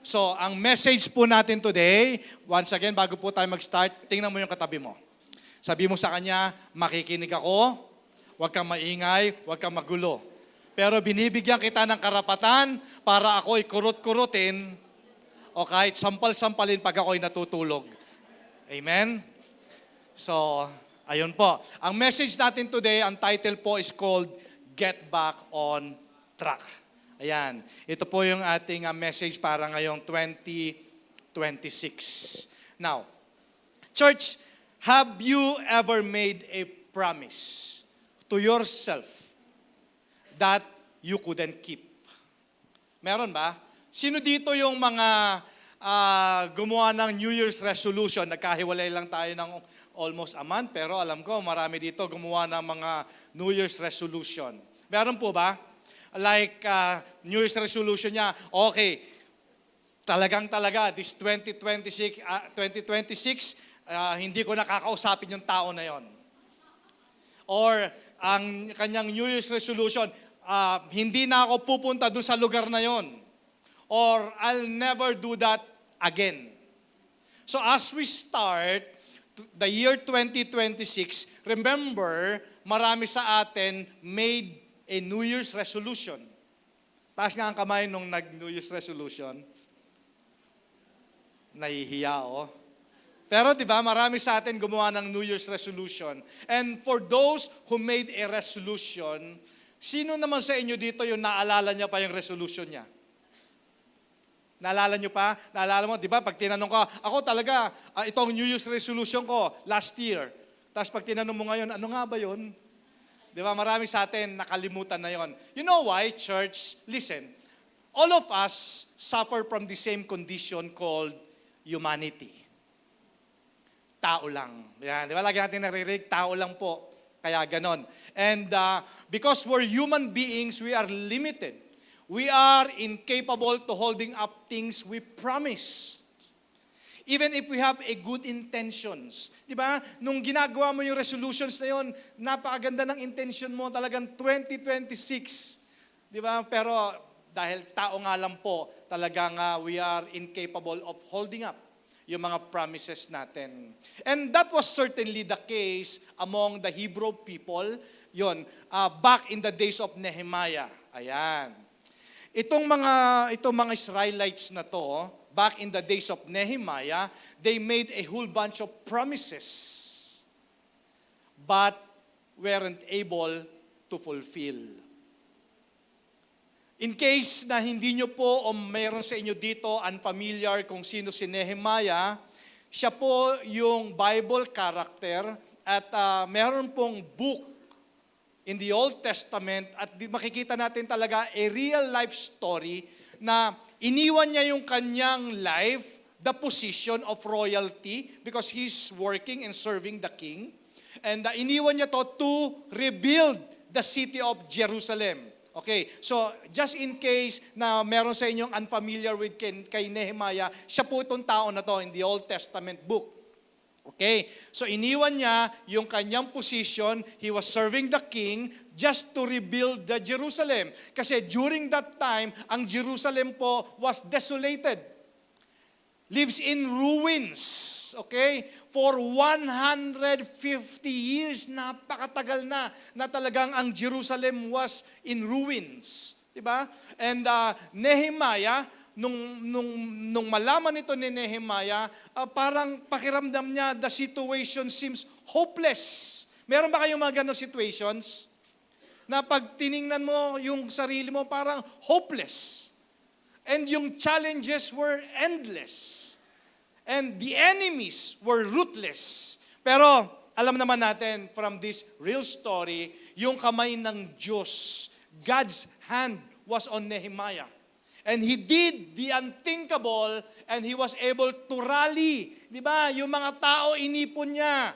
So, ang message po natin today, once again, bago po tayo mag-start, tingnan mo yung katabi mo. Sabi mo sa kanya, makikinig ako, huwag kang maingay, huwag kang magulo. Pero binibigyan kita ng karapatan para ako'y kurut-kurutin o kahit sampal-sampalin pag ako'y natutulog. Amen? So, ayun po. Ang message natin today, ang title po is called, Get Back on Track. Ayan. Ito po yung ating message para ngayong 2026. Now, church, have you ever made a promise to yourself that you couldn't keep? Meron ba? Sino dito yung mga gumawa ng New Year's resolution? Nagkahiwalay lang tayo ng almost a month, pero alam ko marami dito gumawa ng mga New Year's resolution. Meron po ba? Like New Year's resolution niya, okay, talaga, this 2026, hindi ko nakakausapin yung tao na yon. Or ang kanyang New Year's resolution, hindi na ako pupunta doon sa lugar na yon. Or I'll never do that again. So as we start the year 2026, remember, marami sa atin made a New Year's resolution. Taas nga ang kamay nung nag-New Year's resolution. Nahihiya, oh. Pero di ba, marami sa atin gumawa ng New Year's resolution. And for those who made a resolution, sino naman sa inyo dito yung naalala niya pa yung resolution niya? Naalala niyo pa? Naalala mo, di ba, pag tinanong ka, ako talaga, itong New Year's resolution ko last year. Tapos pag tinanong mo ngayon, ano nga ba yun? Di ba, marami sa atin nakalimutan na yon. You know why, church? Listen, all of us suffer from the same condition called humanity. Tao lang. Yan, di ba, lagi natin naririnig, tao lang po. Kaya ganon. And because we're human beings, we are limited. We are incapable to holding up things we promised. Even if we have a good intentions. Di ba? Nung ginagawa mo yung resolutions na yun, napakaganda ng intention mo, talagang 2026. Di ba? Pero dahil tao nga lang po, talagang we are incapable of holding up yung mga promises natin. And that was certainly the case among the Hebrew people, yon, back in the days of Nehemiah. Ayan. Itong mga Israelites na to, back in the days of Nehemiah, they made a whole bunch of promises, but weren't able to fulfill. In case na hindi nyo po o mayroon sa inyo dito unfamiliar kung sino si Nehemiah, siya po yung Bible character at meron pong book in the Old Testament at makikita natin talaga a real life story na iniwan niya yung kanyang life, the position of royalty because he's working and serving the king. And iniwan niya to rebuild the city of Jerusalem. Okay, so just in case na meron sa inyong unfamiliar with kay Nehemiah, siya po itong tao na to in the Old Testament book. Okay, so iniwan niya yung kanyang position, he was serving the king just to rebuild the Jerusalem. Kasi during that time, ang Jerusalem po was desolated. Lives in ruins. Okay? For 150 years, napakatagal na talagang ang Jerusalem was in ruins. Diba? And Nehemiah, nung malaman ito ni Nehemiah, parang pakiramdam niya, the situation seems hopeless. Meron ba kayong mga ganong situations? Na pag tiningnan mo yung sarili mo, parang hopeless. And yung challenges were endless. And the enemies were ruthless. Pero alam naman natin from this real story, yung kamay ng Diyos, God's hand was on Nehemiah. And he did the unthinkable and he was able to rally. Di ba? Yung mga tao inipon niya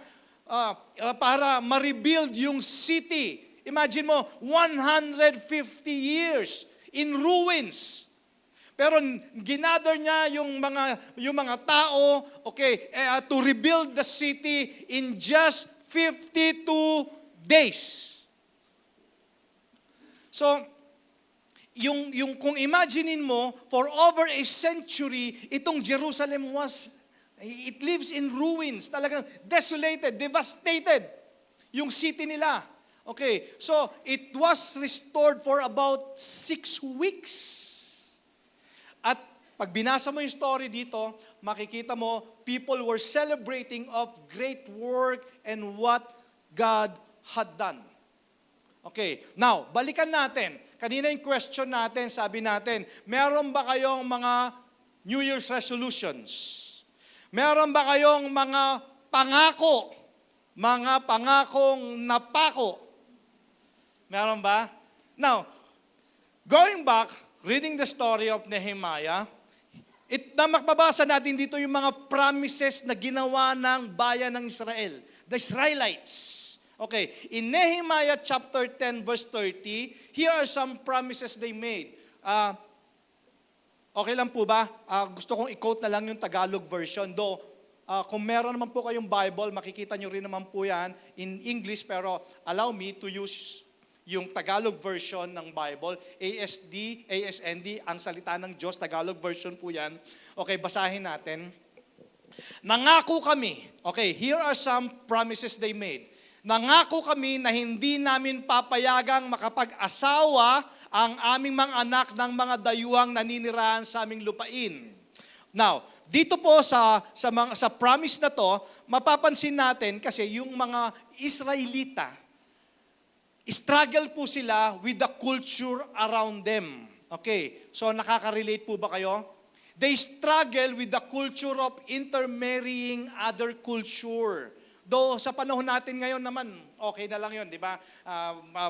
para ma-rebuild yung city. Imagine mo, 150 years in ruins. Pero ginather niya yung mga tao, okay, to rebuild the city in just 52 days. So, yung kung imaginein mo, for over a century, itong Jerusalem it lives in ruins, talagang desolated, devastated, yung city nila. Okay, so it was restored for about 6 weeks. At pag binasa mo yung story dito, makikita mo, people were celebrating of great work and what God had done. Okay, now, balikan natin. Kanina yung question natin, sabi natin, meron ba kayong mga New Year's resolutions? Meron ba kayong mga pangako? Mga pangakong napako? Meron ba? Now, going back, reading the story of Nehemiah, mababasa natin dito yung mga promises na ginawa ng bayan ng Israel, the Israelites. Okay, in Nehemiah chapter 10 verse 30, here are some promises they made. Okay lang po ba? Gusto kong i-quote na lang yung Tagalog version. Though, kung meron naman po kayong Bible, makikita nyo rin naman po yan in English, pero allow me to use yung Tagalog version ng Bible, ASND, ang salita ng Diyos, Tagalog version po yan. Okay, basahin natin. Nangako kami. Okay, here are some promises they made. Nangako kami na hindi namin papayagang makapag-asawa ang aming mga anak ng mga dayuhang naninirahan sa aming lupain. Now, dito po sa promise na to, mapapansin natin kasi yung mga Israelita, struggle po sila with the culture around them. Okay, so nakaka-relate po ba kayo? They struggle with the culture of intermarrying other culture. Though sa panahon natin ngayon naman, okay na lang yun, di ba?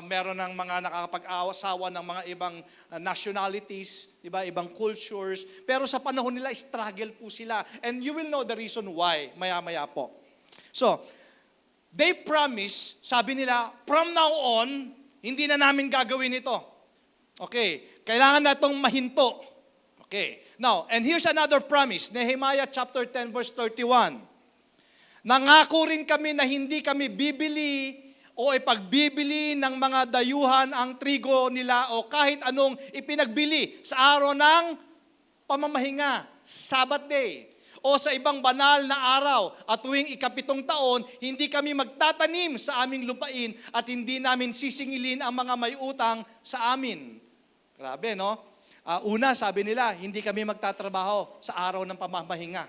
Meron ng mga nakakapag-asawa ng mga ibang nationalities, di ba? Ibang cultures. Pero sa panahon nila, struggle po sila. And you will know the reason why, maya-maya po. So, they promise, sabi nila, from now on, hindi na namin gagawin ito. Okay, kailangan na itong mahinto. Okay, now, and here's another promise, Nehemiah chapter 10 verse 31. Nangako rin kami na hindi kami bibili o ipagbibili ng mga dayuhan ang trigo nila o kahit anong ipinagbili sa araw ng pamamahinga, Sabbath day, o sa ibang banal na araw at tuwing ika-7 taon, hindi kami magtatanim sa aming lupain at hindi namin sisingilin ang mga may utang sa amin. Grabe, no? Una, sabi nila, hindi kami magtatrabaho sa araw ng pamamahinga.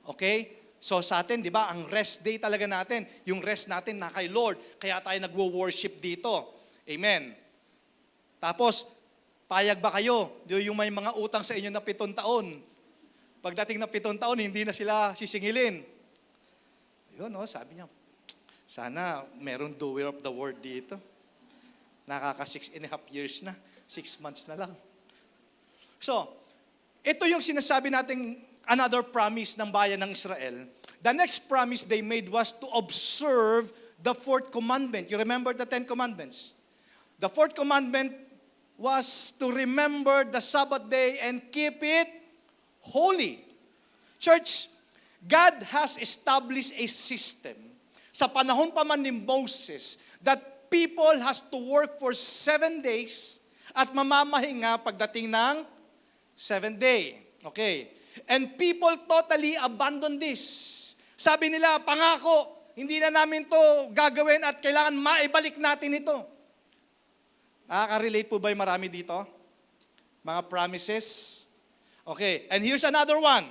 Okay? So sa atin, di ba, ang rest day talaga natin, yung rest natin na kay Lord, kaya tayo nagwo-worship dito. Amen. Tapos, payag ba kayo? Yung may mga utang sa inyo na 7 taon. Pagdating na 7 taon, hindi na sila sisingilin. Yun, no, sabi niya, sana meron doer of the word dito. Nakaka 6.5 years na, 6 months na lang. So, ito yung sinasabi nating another promise ng bayan ng Israel. The next promise they made was to observe the 4th commandment. You remember the 10 commandments? The 4th commandment was to remember the Sabbath day and keep it holy. Church, God has established a system sa panahon pa man ni Moses that people has to work for 7 days at mamamahinga pagdating ng 7th day. Okay. And people totally abandon this. Sabi nila, pangako, hindi na namin to gagawin at kailangan maibalik natin ito. Nakaka-relate po ba yung marami dito? Mga promises? Okay, and here's another one.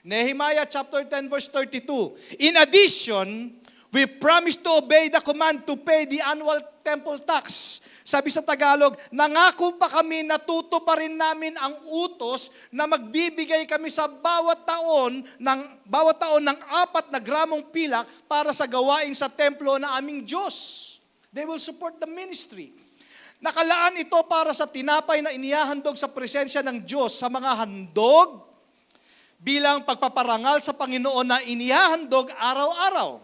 Nehemiah chapter 10 verse 32. In addition, we promise to obey the command to pay the annual temple tax. Sabi sa Tagalog, nangako pa kami na tutuparin namin ang utos na magbibigay kami sa bawat taon ng 4 na gramong pilak para sa gawain sa templo na aming Diyos. They will support the ministry. Nakalaan ito para sa tinapay na inihahandog sa presensya ng Diyos sa mga handog bilang pagpaparangal sa Panginoon na inihahandog araw-araw.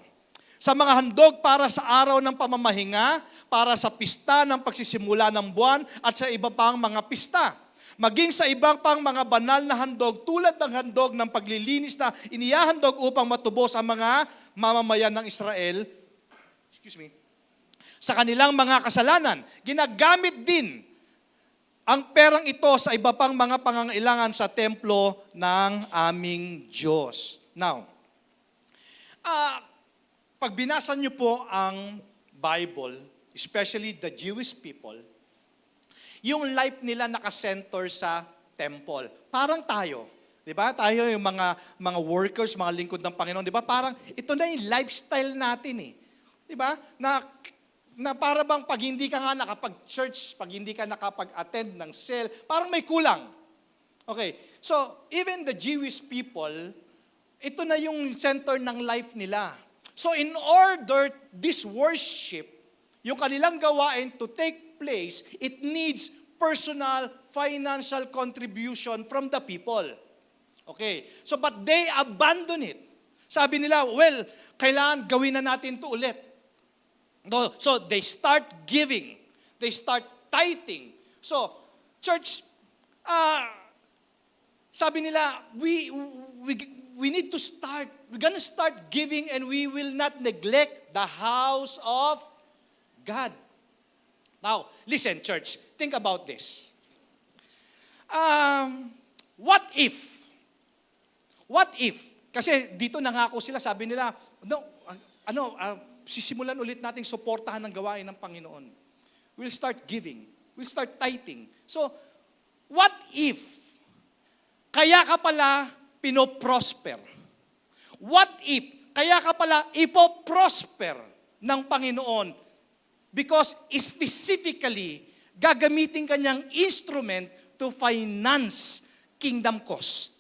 Sa mga handog para sa araw ng pamamahinga, para sa pista ng pagsisimula ng buwan at sa iba pang mga pista. Maging sa ibang pang mga banal na handog tulad ng handog ng paglilinis na inihahandog upang matubos ang mga mamamayan ng Israel sa kanilang mga kasalanan. Ginagamit din ang perang ito sa iba pang mga pangangailangan sa templo ng aming Diyos. Now, pag binasa niyo po ang Bible, especially the Jewish people, yung life nila nakasenter sa temple. Parang tayo, di ba? Tayo yung mga workers, mga lingkod ng Panginoon, di ba? Parang ito na yung lifestyle natin eh. Di ba? Na para bang pag hindi ka nga nakapag-church, pag hindi ka nakapag-attend ng cell, parang may kulang. Okay, so even the Jewish people, ito na yung center ng life nila. So in order this worship, yung kanilang gawain to take place, it needs personal, financial contribution from the people. Okay, so but they abandon it. Sabi nila, well, kailangan gawin na natin to ulit. No, so they start giving. They start tithing. So, church, sabi nila, we need to start. We're gonna start giving and we will not neglect the house of God. Now, listen, church, think about this. What if? Kasi dito nangako sila, sabi nila, sisimulan ulit nating suportahan ng gawain ng Panginoon. We'll start giving. We'll start tithing. So, what if kaya ka pala pinoprosper? What if kaya ka pala ipoprosper ng Panginoon? Because specifically, gagamitin kanyang instrument to finance kingdom cost.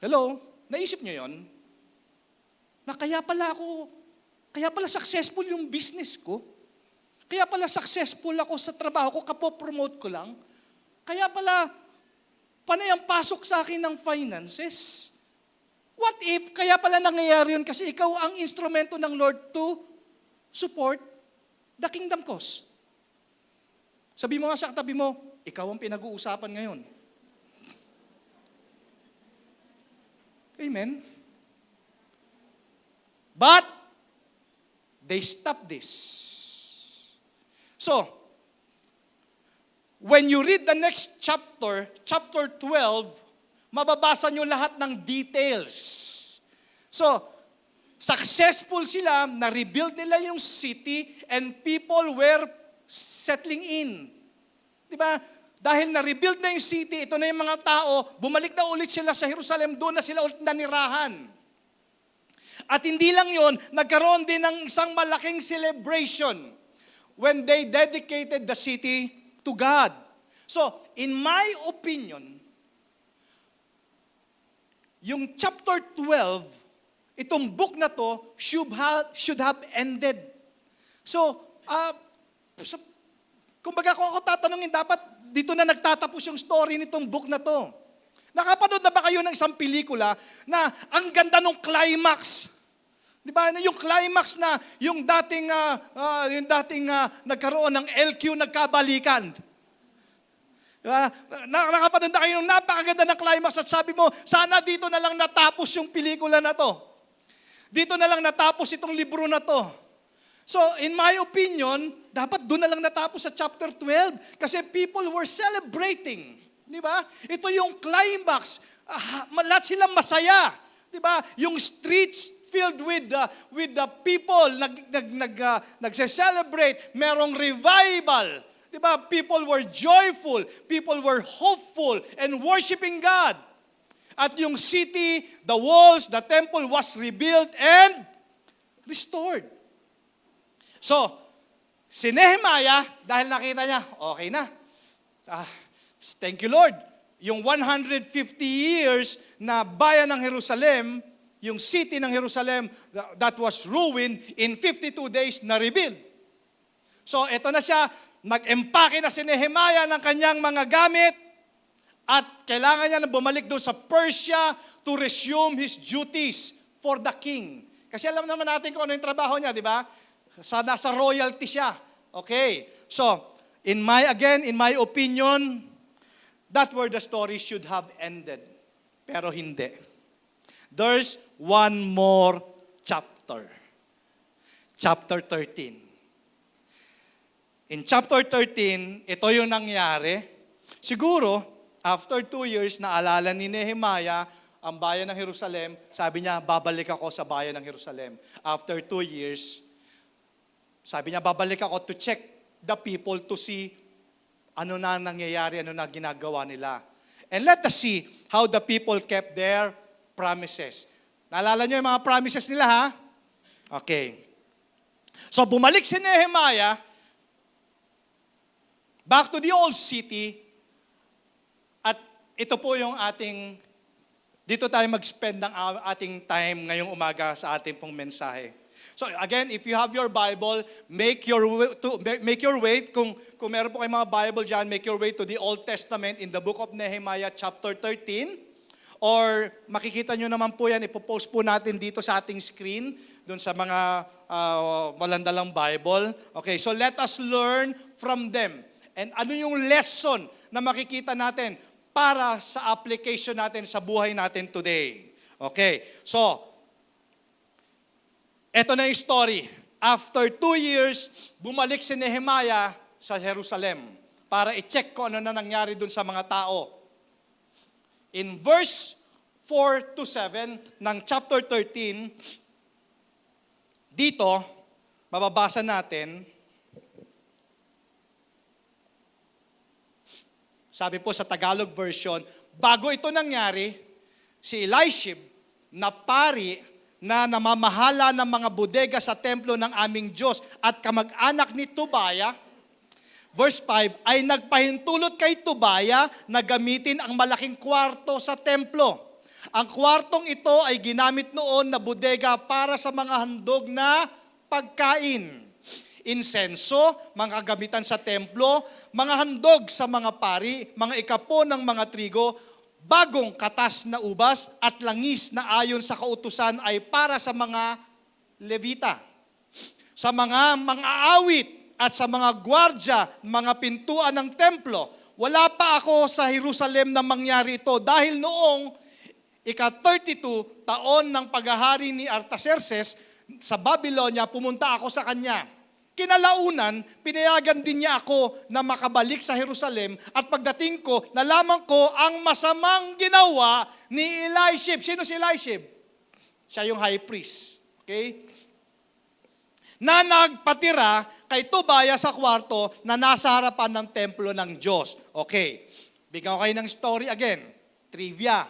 Hello? Naisip niyo yon? Na kaya pala successful yung business ko. Kaya pala successful ako sa trabaho ko, kapopromote ko lang. Kaya pala, panay ang pasok sa akin ng finances. What if, kaya pala nangyayari yun kasi ikaw ang instrumento ng Lord to support the kingdom cost. Sabi mo nga sa katabi mo, ikaw ang pinag-uusapan ngayon. Amen? But, they stop this. So, when you read the next chapter, chapter 12, mababasa nyo lahat ng details. So, successful sila, na-rebuild nila yung city, and people were settling in. Diba? Dahil na-rebuild na yung city, ito na yung mga tao, bumalik na ulit sila sa Jerusalem, doon na sila ulit nanirahan. At hindi lang yon, nagkaroon din ng isang malaking celebration when they dedicated the city to God. So, in my opinion, yung chapter 12, itong book na to should have ended. So, kumbaga kung ako tatanungin, dapat dito na nagtatapos yung story nitong book na to. Nakapanood na ba kayo ng isang pelikula na ang ganda ng climax? Di ba? Yung climax na yung dating nagkaroon ng LQ nagkabalikan. Diba? Nakapanood na kayo ng napakaganda ng climax at sabi mo, sana dito na lang natapos yung pelikula na to. Dito na lang natapos itong libro na to. So, in my opinion, dapat doon na lang natapos sa chapter 12 kasi people were celebrating. Di ba? Ito yung climax. Lahat silang masaya. Di ba? Yung streets filled with the people nagse-celebrate. Merong revival. Di ba? People were joyful. People were hopeful and worshiping God. At yung city, the walls, the temple was rebuilt and restored. So, si Nehemiah, dahil nakita niya, okay na. Thank you, Lord. Yung 150 years na bayan ng Jerusalem, yung city ng Jerusalem that was ruined, in 52 days na rebuild. So, eto na siya, nag-empake na si Nehemiah ng kanyang mga gamit at kailangan niya na bumalik doon sa Persia to resume his duties for the king. Kasi alam naman natin kung ano yung trabaho niya, di ba? Nasa royalty siya. Okay. So, in my opinion, that's where the story should have ended. Pero hindi. There's one more chapter. Chapter 13. In chapter 13, ito yung nangyari. Siguro, after 2 years, naalala ni Nehemiah ang bayan ng Jerusalem. Sabi niya, babalik ako sa bayan ng Jerusalem. After 2 years, sabi niya, babalik ako to check the people to see ano na nangyayari, ano na ginagawa nila. And let us see how the people kept their promises. Naalala niyo yung mga promises nila, ha? Okay. So, bumalik si Nehemiah back to the old city. At ito po yung dito tayo mag-spend ng ating time ngayong umaga sa ating pong mensahe. So again, if you have your Bible, make your way, kung meron po kayong mga Bible dyan, make your way to the Old Testament in the book of Nehemiah chapter 13. Or makikita nyo naman po yan, ipopost po natin dito sa ating screen, dun sa mga malandalang Bible. Okay, so let us learn from them. And ano yung lesson na makikita natin para sa application natin sa buhay natin today. Okay, so eto na yung story. After 2 years, bumalik si Nehemiah sa Jerusalem para i-check kung ano na nangyari dun sa mga tao. In verse 4 to 7 ng chapter 13, dito, mababasa natin, sabi po sa Tagalog version, bago ito nangyari, si Eliashib na pari na namamahala ng mga bodega sa templo ng aming Diyos at kamag-anak ni Tobiah, verse 5, ay nagpahintulot kay Tobiah na gamitin ang malaking kwarto sa templo. Ang kwartong ito ay ginamit noon na bodega para sa mga handog na pagkain. Insenso, mga kagamitan sa templo, mga handog sa mga pari, mga ikapo ng mga trigo, bagong katas na ubas at langis na ayon sa kautusan ay para sa mga Levita. Sa mga awit at sa mga gwardya, mga pintuan ng templo. Wala pa ako sa Jerusalem na mangyari ito dahil noong ika-32 taon ng paghahari ni Artaxerxes sa Babylonia, pumunta ako sa kanya. Kinalaunan, pinayagan din niya ako na makabalik sa Jerusalem at pagdating ko, nalaman ko ang masamang ginawa ni Eliashib. Sino si Eliashib? Siya yung high priest. Okay? Na nagpatira kay Tobiah sa kwarto na nasa harapan ng templo ng Diyos. Okay. Bigyan ko kayo ng story again. Trivia.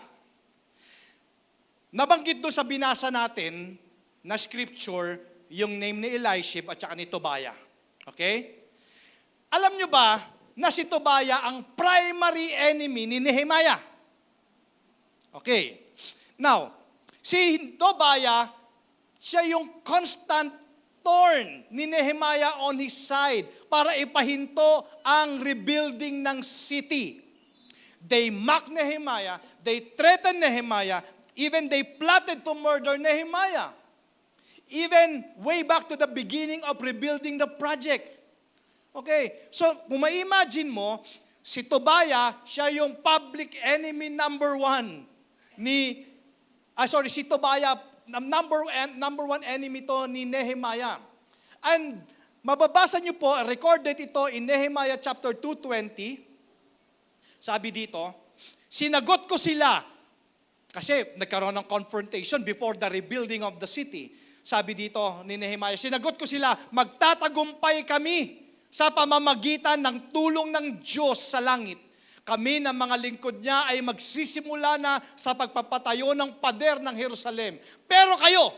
Nabanggit doon sa binasa natin na scripture, yung name ni Eliashib at saka ni Tobiah. Okay? Alam nyo ba na si Tobiah ang primary enemy ni Nehemiah? Okay. Now, si Tobiah, siya yung constant thorn ni Nehemiah on his side para ipahinto ang rebuilding ng city. They mocked Nehemiah, they threatened Nehemiah, even they plotted to murder Nehemiah. Even way back to the beginning of rebuilding the project. Okay, so kung ma-imagine mo, si Tobiah, siya yung public enemy number 1 si Tobiah, number one enemy to ni Nehemiah. And mababasa niyo po, recorded ito in Nehemiah chapter 2:20. Sabi dito, sinagot ko sila, kasi nagkaroon ng confrontation before the rebuilding of the city. Sabi dito ni Nehemiah, sinagot ko sila, magtatagumpay kami sa pamamagitan ng tulong ng Diyos sa langit. Kami na mga lingkod niya ay magsisimula na sa pagpapatayo ng pader ng Jerusalem. Pero kayo,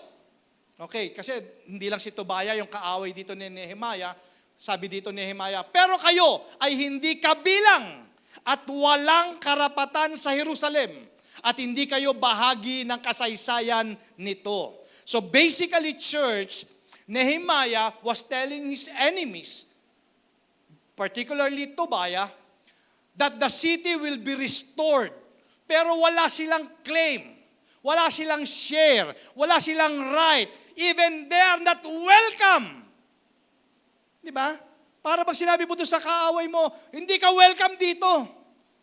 okay, kasi hindi lang si Tobiah yung kaaway dito ni Nehemiah, sabi dito ni Nehemiah, pero kayo ay hindi kabilang at walang karapatan sa Jerusalem at hindi kayo bahagi ng kasaysayan nito. So basically, church, Nehemiah was telling his enemies, particularly Tobiah, that the city will be restored. Pero wala silang claim, wala silang share, wala silang right. Even they are not welcome. Di ba? Para pag sinabi mo to sa kaaway mo, hindi ka welcome dito.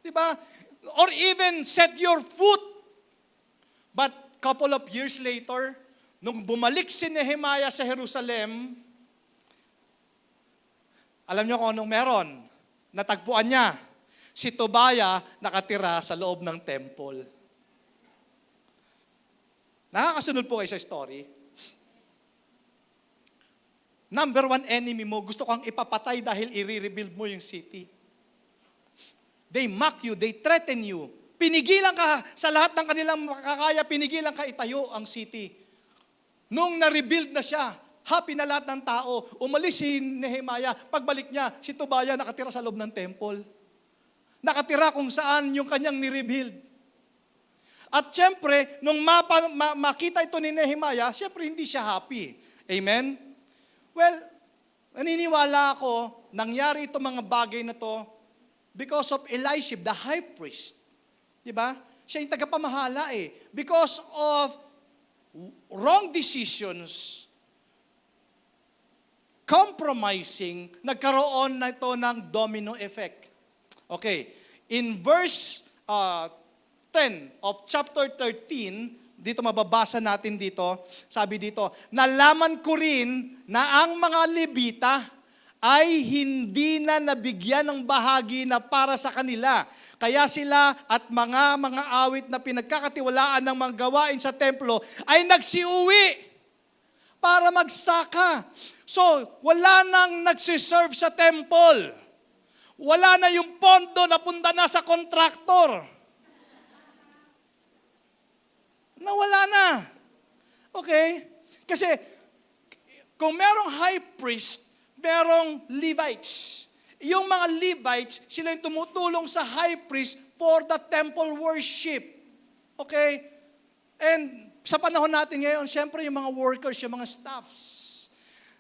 Di ba? Or even set your foot. But couple of years later, nung bumalik si Nehemiah sa Jerusalem, Alam niyo kung anong meron? Natagpuan niya. Si Tobia nakatira sa loob ng temple. Nakakasunod po kayo sa story. Number one enemy mo, gusto kang ipapatay dahil i-rebuild mo yung city. They mock you, they threaten you. Pinigilan ka sa lahat ng kanilang makakaya, pinigilan ka itayo ang city. Nung na-rebuild na siya, happy na lahat ng tao. Umalis si Nehemiah, pagbalik niya, si Tobia nakatira sa loob ng temple. Nakatira kung saan yung kanyang ni-rebuild. At syempre, nung makita ito ni Nehemiah, syempre hindi siya happy. Amen? Well, naniniwala ako, nangyari itong mga bagay na to because of Eliashib, the high priest. Diba? Siya yung tagapamahala eh. Because of wrong decisions, compromising, nagkaroon na ito ng domino effect. Okay, in verse 10 of chapter 13, dito mababasa natin dito, sabi dito, nalaman ko rin na ang mga Levita ay hindi na nabigyan ng bahagi na para sa kanila. Kaya sila at mga awit na pinagkakatiwalaan ng mga gawain sa templo ay nagsiuwi para magsaka. So, wala nang nagsiserve sa temple. Wala na yung pondo na punta na sa kontraktor. Nawala na. Okay? Kasi, kung merong high priest, merong Levites. Yung mga Levites, sila yung tumutulong sa high priest for the temple worship. Okay? And sa panahon natin ngayon, syempre yung mga workers, yung mga staffs,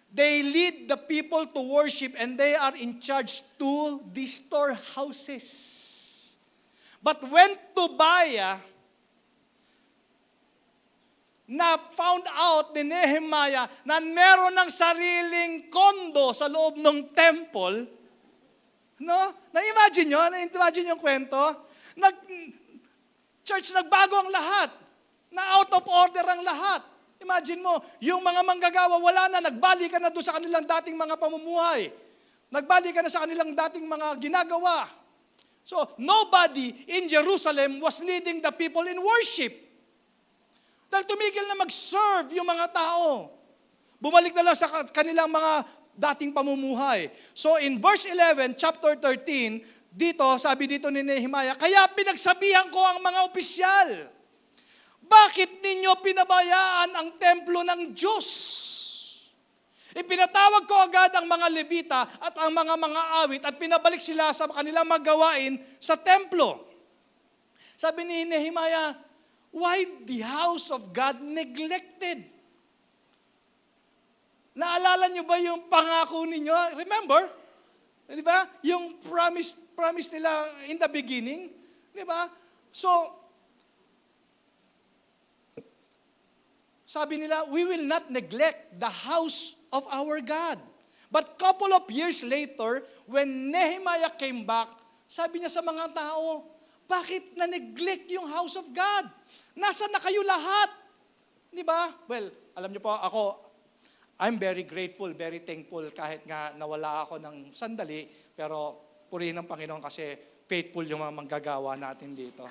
they lead the people to worship and they are in charge to the storehouses. But when Tobia na found out ni Nehemiah na meron ng sariling kondo sa loob ng temple, no? Na-imagine nyo? Na-imagine yung kwento? Church, nagbago ang lahat. Na out of order ang lahat. Imagine mo, yung mga manggagawa, wala na, nagbalik ka na doon sa kanilang dating mga pamumuhay. Nagbalik ka na sa kanilang dating mga ginagawa. So, nobody in Jerusalem was leading the people in worship. Dahil tumigil na mag-serve yung mga tao. Bumalik na lang sa kanilang mga dating pamumuhay. So in verse 11, chapter 13, dito, sabi dito ni Nehemiah, kaya pinagsabihan ko ang mga opisyal, bakit ninyo pinabayaan ang templo ng Diyos? Ipinatawag ko agad ang mga Levita at ang mga awit at pinabalik sila sa kanilang magawain sa templo. Sabi ni Nehemiah, why the house of God neglected? Naalala niyo ba yung pangako ninyo? Remember? Di ba? Yung promise nila in the beginning. Di ba? So, sabi nila, we will not neglect the house of our God. But couple of years later, when Nehemiah came back, sabi niya sa mga tao, bakit na-neglect yung house of God? Nasaan na kayo lahat? Di ba? Well, alam niyo po, I'm very grateful, very thankful kahit nga nawala ako ng sandali, pero purihin ng Panginoon kasi faithful yung mga manggagawa natin dito.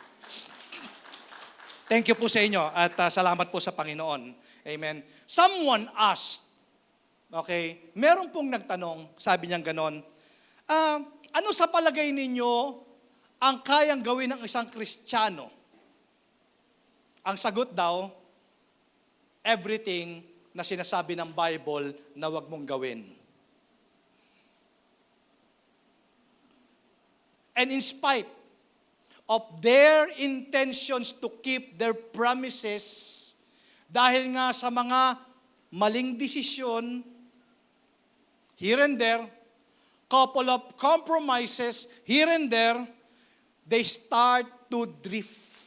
Thank you po sa inyo at salamat po sa Panginoon. Amen. Someone asked, okay, meron pong nagtanong, sabi niya ganon, ano sa palagay ninyo ang kayang gawin ng isang Kristiyano? Ang sagot daw, everything na sinasabi ng Bible na wag mong gawin. And in spite of their intentions to keep their promises, dahil nga sa mga maling desisyon, here and there, couple of compromises, here and there, they start to drift.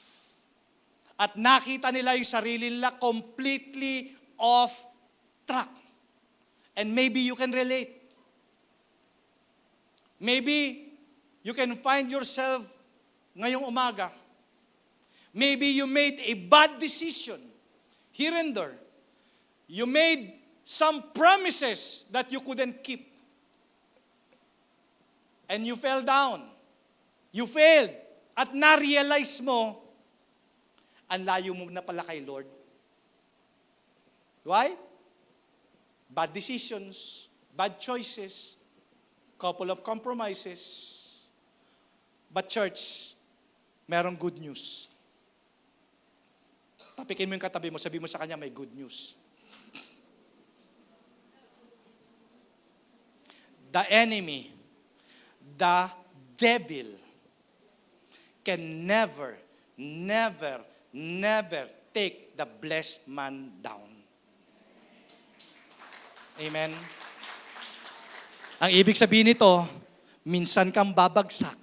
At nakita nila yung sarili nila completely off track. And maybe you can relate. Maybe you can find yourself ngayong umaga. Maybe you made a bad decision here and there. You made some promises that you couldn't keep. and you fell down. You failed. At na-realize mo, ang layo mo na pala kay Lord. Why? Bad decisions, bad choices, couple of compromises. But church, merong good news. Tapikin mo yung katabi mo, sabi mo sa kanya, may good news. The enemy, the devil, can never take the blessed man down. Amen? Ang ibig sabihin nito, minsan kang babagsak,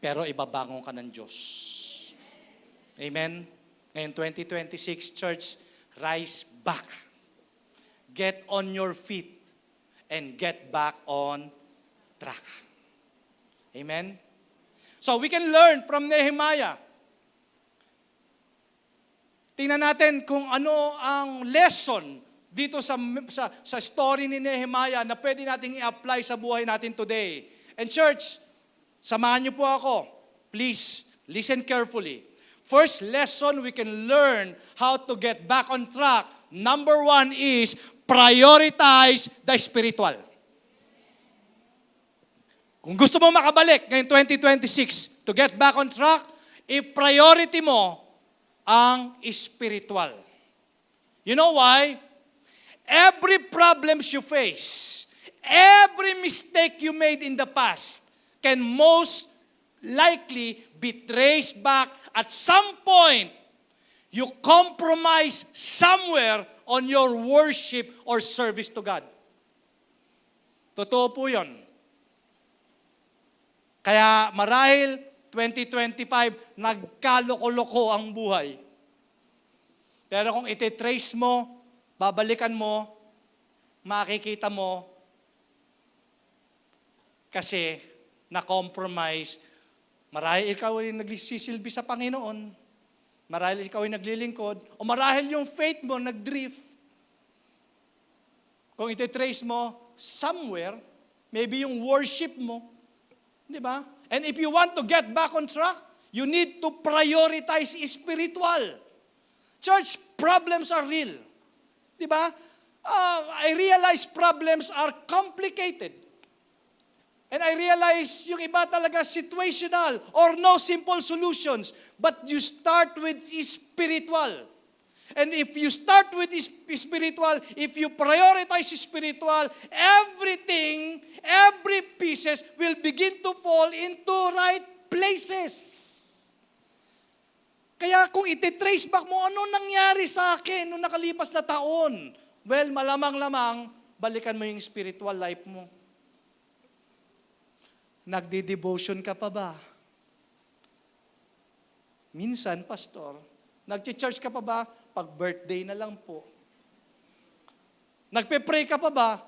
pero ibabangon ka ng Diyos. Amen? Ngayon 2026, church, rise back. Get on your feet and get back on track. Amen? So we can learn from Nehemiah. Tingnan natin kung ano ang lesson dito sa story ni Nehemiah na pwede nating i-apply sa buhay natin today. And church, samahan niyo po ako. Please, listen carefully. First lesson we can learn how to get back on track. Number 1 is prioritize the spiritual. Kung gusto mo makabalik ngayong 2026 to get back on track, i-priority mo ang spiritual. You know why? Every problems you face, every mistake you made in the past can most likely be traced back at some point. You compromise somewhere on your worship or service to God. Totoo po yun. Kaya marahil 2025, nagkaloko-loko ang buhay. Pero kung ititrace mo, babalikan mo, makikita mo, kasi na-compromise, marahil ikaw ay nagsisilbi sa Panginoon, marahil ikaw ay naglilingkod, o marahil yung faith mo nag-drift. Kung ititrace mo, somewhere, maybe yung worship mo, di ba? And if you want to get back on track, you need to prioritize spiritual. Church, problems are real. Di ba? I realize problems are complicated. And I realize yung iba talaga situational or no simple solutions. But you start with spiritual. And if you start with spiritual, if you prioritize spiritual, everything, every pieces will begin to fall into right places. Kaya kung ititrace back mo, ano nangyari sa akin noong nakalipas na taon? Well, malamang-lamang, balikan mo yung spiritual life mo. Nagdi-devotion ka pa ba? Minsan, pastor, nagchi-church ka pa ba? Pag birthday na lang po. Nagpe-pray ka pa ba?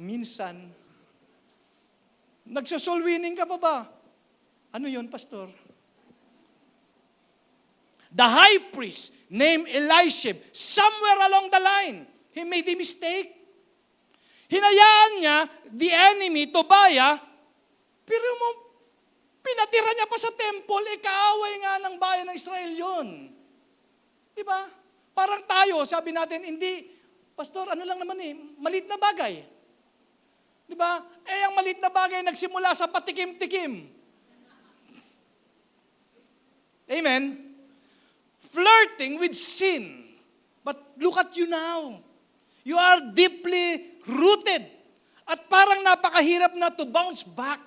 Minsan. Nagsosoul winning ka pa ba? Ano yun, pastor? The high priest named Eliashib, somewhere along the line, he made a mistake. Hinayaan niya the enemy, Tobiah, pero pinatira niya pa sa temple, kaaway nga ng bayan ng Israel yun. Diba? Parang tayo, sabi natin, hindi, pastor, ano lang naman maliit na bagay. Diba? Ang maliit na bagay nagsimula sa patikim-tikim. Amen? Flirting with sin. But look at you now. You are deeply rooted. At parang napakahirap na to bounce back.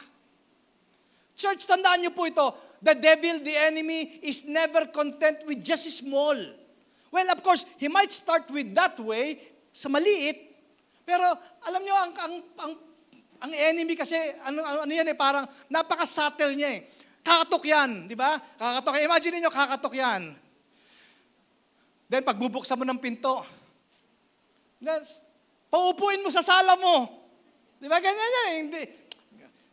Church, tandaan niyo po ito. The devil, the enemy, is never content with just small. Well, of course, he might start with that way, sa maliit. Pero alam niyo, ang enemy kasi, ano yan parang napaka-subtle niya Kakatok yan, di ba? Kakatok. Imagine niyo, kakatok yan. Then, pagbubuksan mo ng pinto, paupuin mo sa sala mo. Di ba? Ganyan yan Hindi.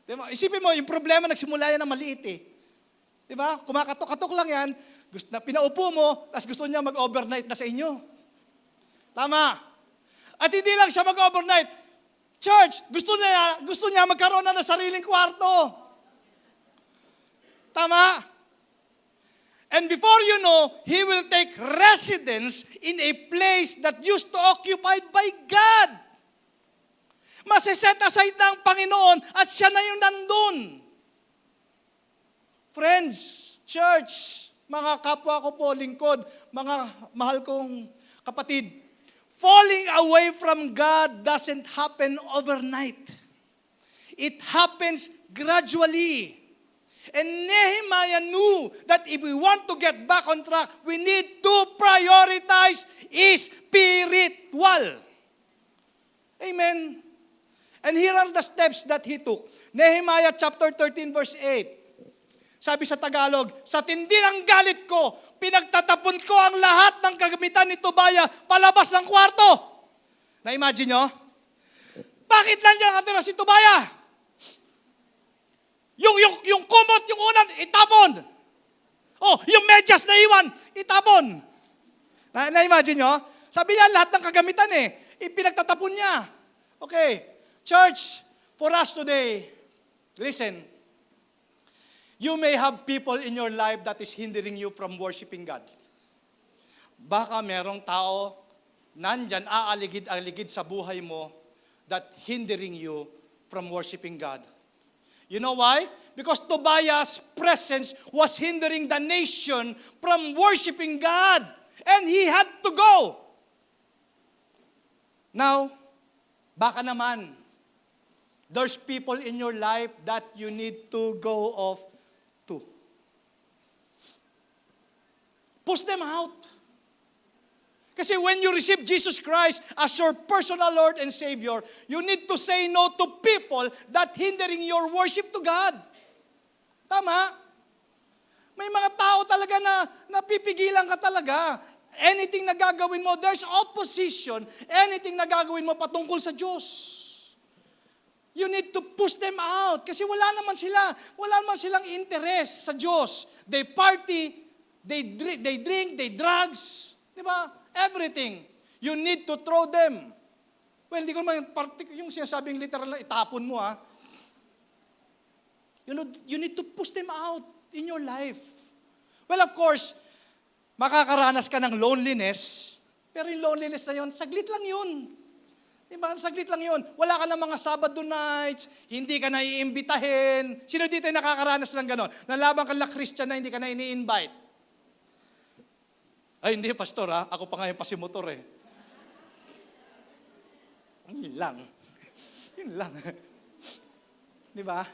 Diba? Isipin mo, yung problema nagsimula yan na maliit Di ba? Kumakatok-katok lang yan, pinaupo mo, tapos gusto niya mag-overnight na sa inyo. Tama. At hindi lang siya mag-overnight. Church, gusto niya magkaroon na ng sariling kwarto. Tama? And before you know, he will take residence in a place that used to occupied by God. Masiset aside ng Panginoon at siya na yung nandun. Friends, church, mga kapwa ko po, lingkod, mga mahal kong kapatid, falling away from God doesn't happen overnight. It happens gradually. And Nehemiah knew that if we want to get back on track, we need to prioritize spiritual. Amen. And here are the steps that he took. Nehemiah chapter 13 verse 8. Sabi sa Tagalog, sa tindi ng galit ko, pinagtatapon ko ang lahat ng kagamitan ni Tobia palabas ng kwarto. Na-imagine nyo? Bakit nandiyan nakatira si Tobia? Yung kumot, yung unan, itapon. Oh, yung medyas na iwan, itapon. Na-imagine nyo? Sabi niya, lahat ng kagamitan ipinagtatapon niya. Okay, church, for us today, listen, you may have people in your life that is hindering you from worshiping God. Baka merong tao nandyan, aaligid-aligid sa buhay mo that hindering you from worshiping God. You know why? Because Tobiah's presence was hindering the nation from worshiping God. And he had to go. Now, baka naman, there's people in your life that you need to go off to. Push them out. Kasi when you receive Jesus Christ as your personal Lord and Savior, you need to say no to people that hindering your worship to God. Tama? May mga tao talaga na napipigilan ka talaga. Anything na gagawin mo, there's opposition. Anything na gagawin mo patungkol sa Diyos. You need to push them out. Kasi wala naman silang interest sa Diyos. They party, they drink, they drugs. Di ba? Everything. You need to throw them. Well, hindi ko naman yung sinasabing literal na itapon mo You need to push them out in your life. Well, of course, makakaranas ka ng loneliness, pero yung loneliness na yun, saglit lang yun. Diba? Saglit lang yun. Wala ka ng mga Sabado nights, hindi ka na iimbitahin. Sino dito yung nakakaranas ng gano'n? Nalaban ka na Christian na hindi ka na ini-invite. Ay, hindi, pastor Ako pa nga yung pasimotor Yun lang. Yun lang. Di ba?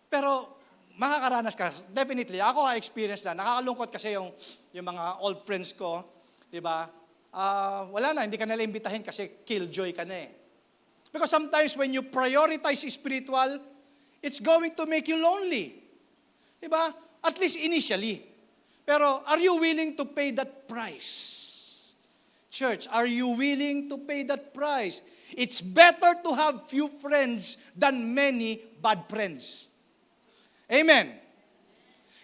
Pero, makakaranas ka. Definitely. Ako experience na. Nakakalungkot kasi yung mga old friends ko. Di ba? Wala na, hindi ka nila imbitahin kasi killjoy ka na Because sometimes when you prioritize spiritual, it's going to make you lonely. Di ba? At least initially. Pero are you willing to pay that price? Church, are you willing to pay that price? It's better to have few friends than many bad friends. Amen.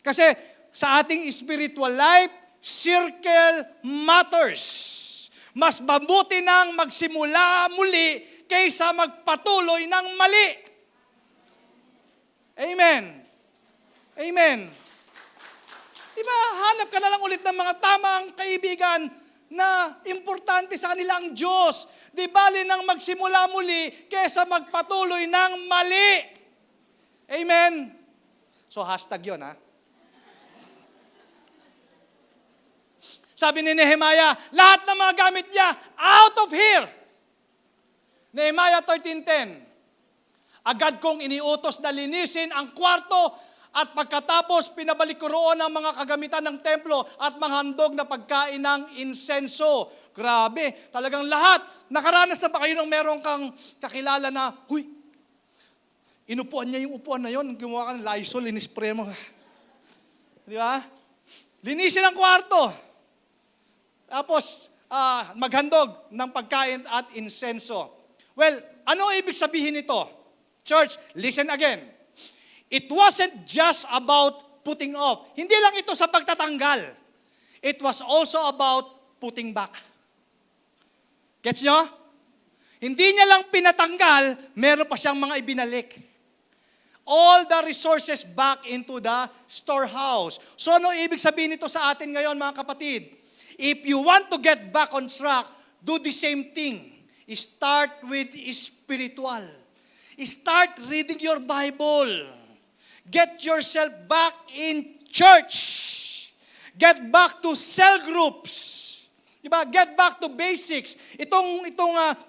Kasi sa ating spiritual life, circle matters. Mas mabuti nang magsimula muli kaysa magpatuloy ng mali. Amen. Amen. Diba, hanap ka na lang ulit ng mga tamang kaibigan na importante sa kanila ang Diyos. Di bali nang magsimula muli kaysa magpatuloy ng mali. Amen. So hashtag yun Sabi ni Nehemiah, lahat ng mga gamit niya, out of here. Nehemiah 13:10. Agad kong iniutos na linisin ang kwarto at pagkatapos pinabalik ko roon ang mga kagamitan ng templo at mga handog na pagkain ng insenso. Grabe, talagang lahat. Nakaranas na ba kayo nung meron kang kakilala na, inupuan niya yung upuan na yon, gumawa ka ng Lysol, inispray mo. Di ba? Linisin ang kwarto. Tapos, maghandog ng pagkain at insenso. Well, ano ibig sabihin nito? Church, listen again. It wasn't just about putting off. Hindi lang ito sa pagtatanggal. It was also about putting back. Gets nyo? Hindi niya lang pinatanggal, meron pa siyang mga ibinalik. All the resources back into the storehouse. So ano ibig sabihin nito sa atin ngayon, mga kapatid? If you want to get back on track, do the same thing. Start with spiritual. Start reading your Bible. Get yourself back in church. Get back to cell groups. Diba? Get back to basics. Itong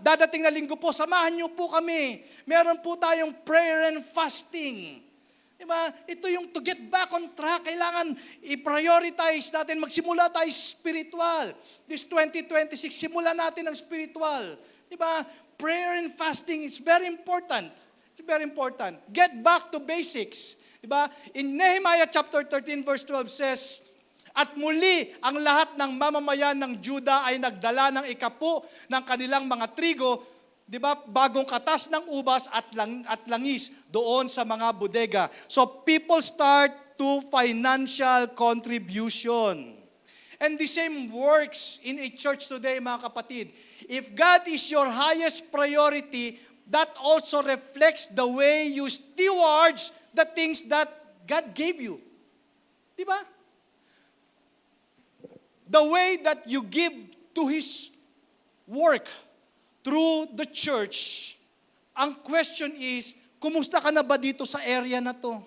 dadating na linggo po, samahan niyo po kami. Meron po tayong prayer and fasting. Diba? Ito yung to get back on track. Kailangan i-prioritize natin. Magsimula tayo spiritual. This 2026, simulan natin ang spiritual. Diba? Prayer and fasting is very important. It's very important. Get back to basics. Diba? In Nehemiah chapter 13 verse 12 says, at muli, ang lahat ng mamamayan ng Juda ay nagdala ng ikapu ng kanilang mga trigo, di ba, bagong katas ng ubas at langis doon sa mga bodega. So people start to financial contribution. And the same works in a church today, mga kapatid. If God is your highest priority, that also reflects the way you steward the things that God gave you. Di ba? The way that you give to His work through the church, ang question is, kumusta ka na ba dito sa area na to?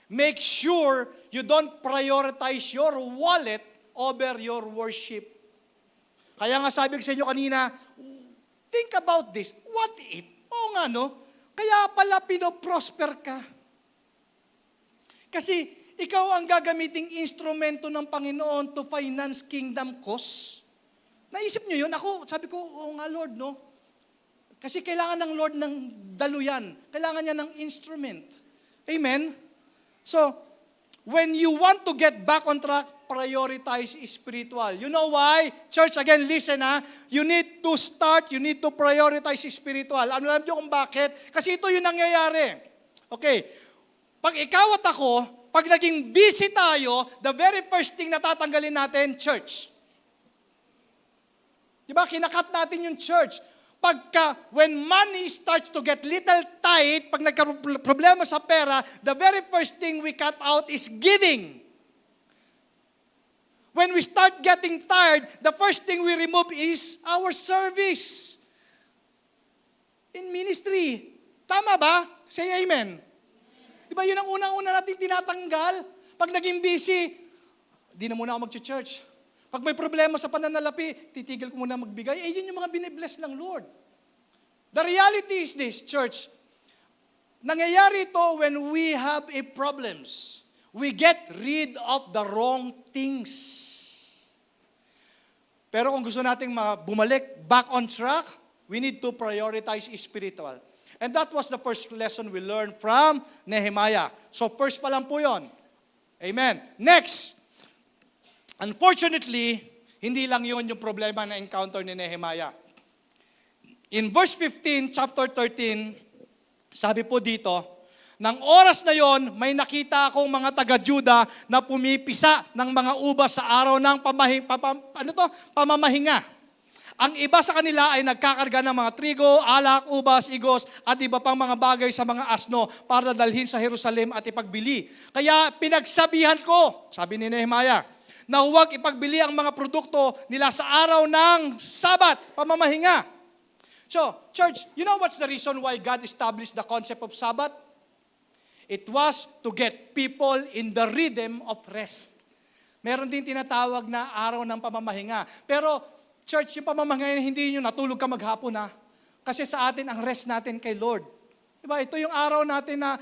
Make sure you don't prioritize your wallet over your worship. Kaya nga sabi ko sa inyo kanina, think about this. What if? Oo nga no, kaya pala pinoprosper ka. Kasi ikaw ang gagamiting instrumento ng Panginoon to finance kingdom cause. Naisip nyo yun? Ako, sabi ko, oo nga Lord, no? Kasi kailangan ng Lord ng daluyan. Kailangan niya ng instrument. Amen? So, when you want to get back on track, prioritize spiritual. You know why? Church, again, listen ha. You need to prioritize spiritual. Ano alam nyo kung bakit? Kasi ito yung nangyayari. Okay. Pag ikaw at ako, pag naging busy tayo, the very first thing na tatanggalin natin, church. Di ba? Kinakat natin yung church. When money starts to get little tight, pag nagka-problema sa pera, the very first thing we cut out is giving. When we start getting tired, the first thing we remove is our service. In ministry. Tama ba? Say amen. Diba yun ang unang-una natin tinatanggal? Pag naging busy, di na muna ako mag-church. Pag may problema sa pananalapi, titigil ko muna magbigay. Yun yung mga binibless ng Lord. The reality is this, church. Nangyayari ito when we have a problems. We get rid of the wrong things. Pero kung gusto nating bumalik back on track, we need to prioritize spiritual. And that was the first lesson we learned from Nehemiah. So first pa lang po yun. Amen. Next, unfortunately, hindi lang yun yung problema na encounter ni Nehemiah. In verse 15, chapter 13, sabi po dito, nang oras na yon, may nakita akong mga taga-Juda na pumipisa ng mga ubas sa araw ng pamamahinga. Ang iba sa kanila ay nagkakarga ng mga trigo, alak, ubas, igos, at iba pang mga bagay sa mga asno para dalhin sa Jerusalem at ipagbili. Kaya pinagsabihan ko, sabi ni Nehemiah, na huwag ipagbili ang mga produkto nila sa araw ng Sabat, pamamahinga. So, church, you know what's the reason why God established the concept of Sabbath? It was to get people in the rhythm of rest. Meron din tinatawag na araw ng pamamahinga. Pero, church, yung pamamahinga, hindi nyo natulog ka maghapon ha. Kasi sa atin, ang rest natin kay Lord. Diba? Ito yung araw natin na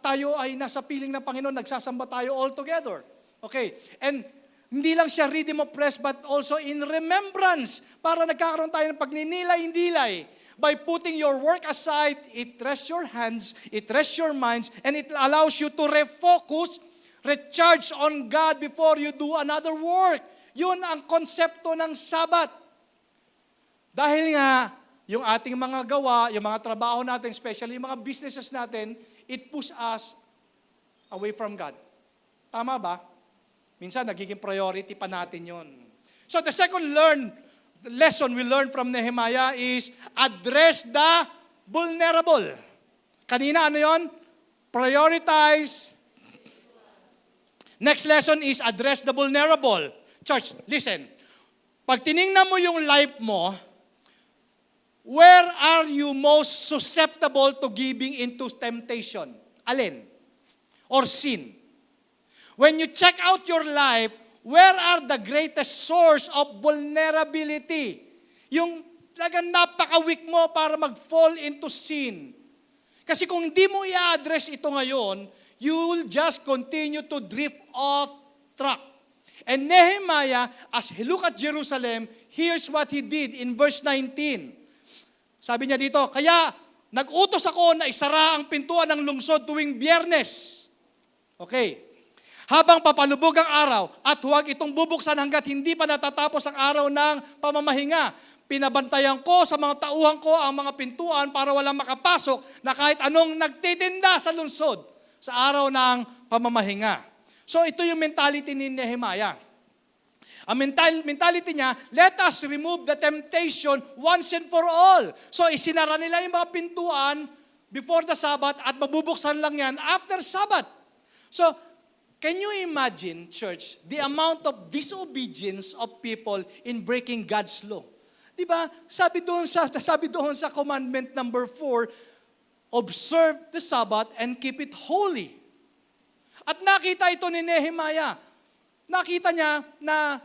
tayo ay nasa piling ng Panginoon, nagsasamba tayo all together. Okay. And hindi lang siya rhythm of rest, but also in remembrance. Para nagkakaroon tayo ng pagninilay-indilay. By putting your work aside, it rests your hands, it rests your minds, and it allows you to refocus, recharge on God before you do another work. Yun ang konsepto ng Sabat. Dahil nga, yung ating mga gawa, yung mga trabaho natin, especially yung mga businesses natin, it pushes us away from God. Tama ba? Minsan, nagiging priority pa natin yun. So the second lesson we learn from Nehemiah is address the vulnerable. Kanina ano yon? Prioritize. Next lesson is address the vulnerable. Church, listen. Pag tiningnan mo yung life mo, where are you most susceptible to giving into temptation? Alin? Or sin? When you check out your life, where are the greatest source of vulnerability? Yung talagang napaka-weak mo para mag-fall into sin. Kasi kung hindi mo i-address ito ngayon, you will just continue to drift off track. And Nehemiah, as he look at Jerusalem, here's what he did in verse 19. Sabi niya dito, kaya nag-utos ako na isara ang pintuan ng lungsod tuwing Biyernes. Okay. Habang papalubog ang araw at huwag itong bubuksan hanggat hindi pa natatapos ang araw ng pamamahinga. Pinabantayan ko sa mga tauhan ko ang mga pintuan para walang makapasok na kahit anong nagtitinda sa lungsod sa araw ng pamamahinga. So ito yung mentality ni Nehemiah. Ang mentality niya, let us remove the temptation once and for all. So isinara nila yung mga pintuan before the Sabbath at mabubuksan lang yan after Sabbath. So, can you imagine, church, the amount of disobedience of people in breaking God's law? Diba? Sabi doon sa commandment number 4, observe the Sabbath and keep it holy. At nakita ito ni Nehemiah. Nakita niya na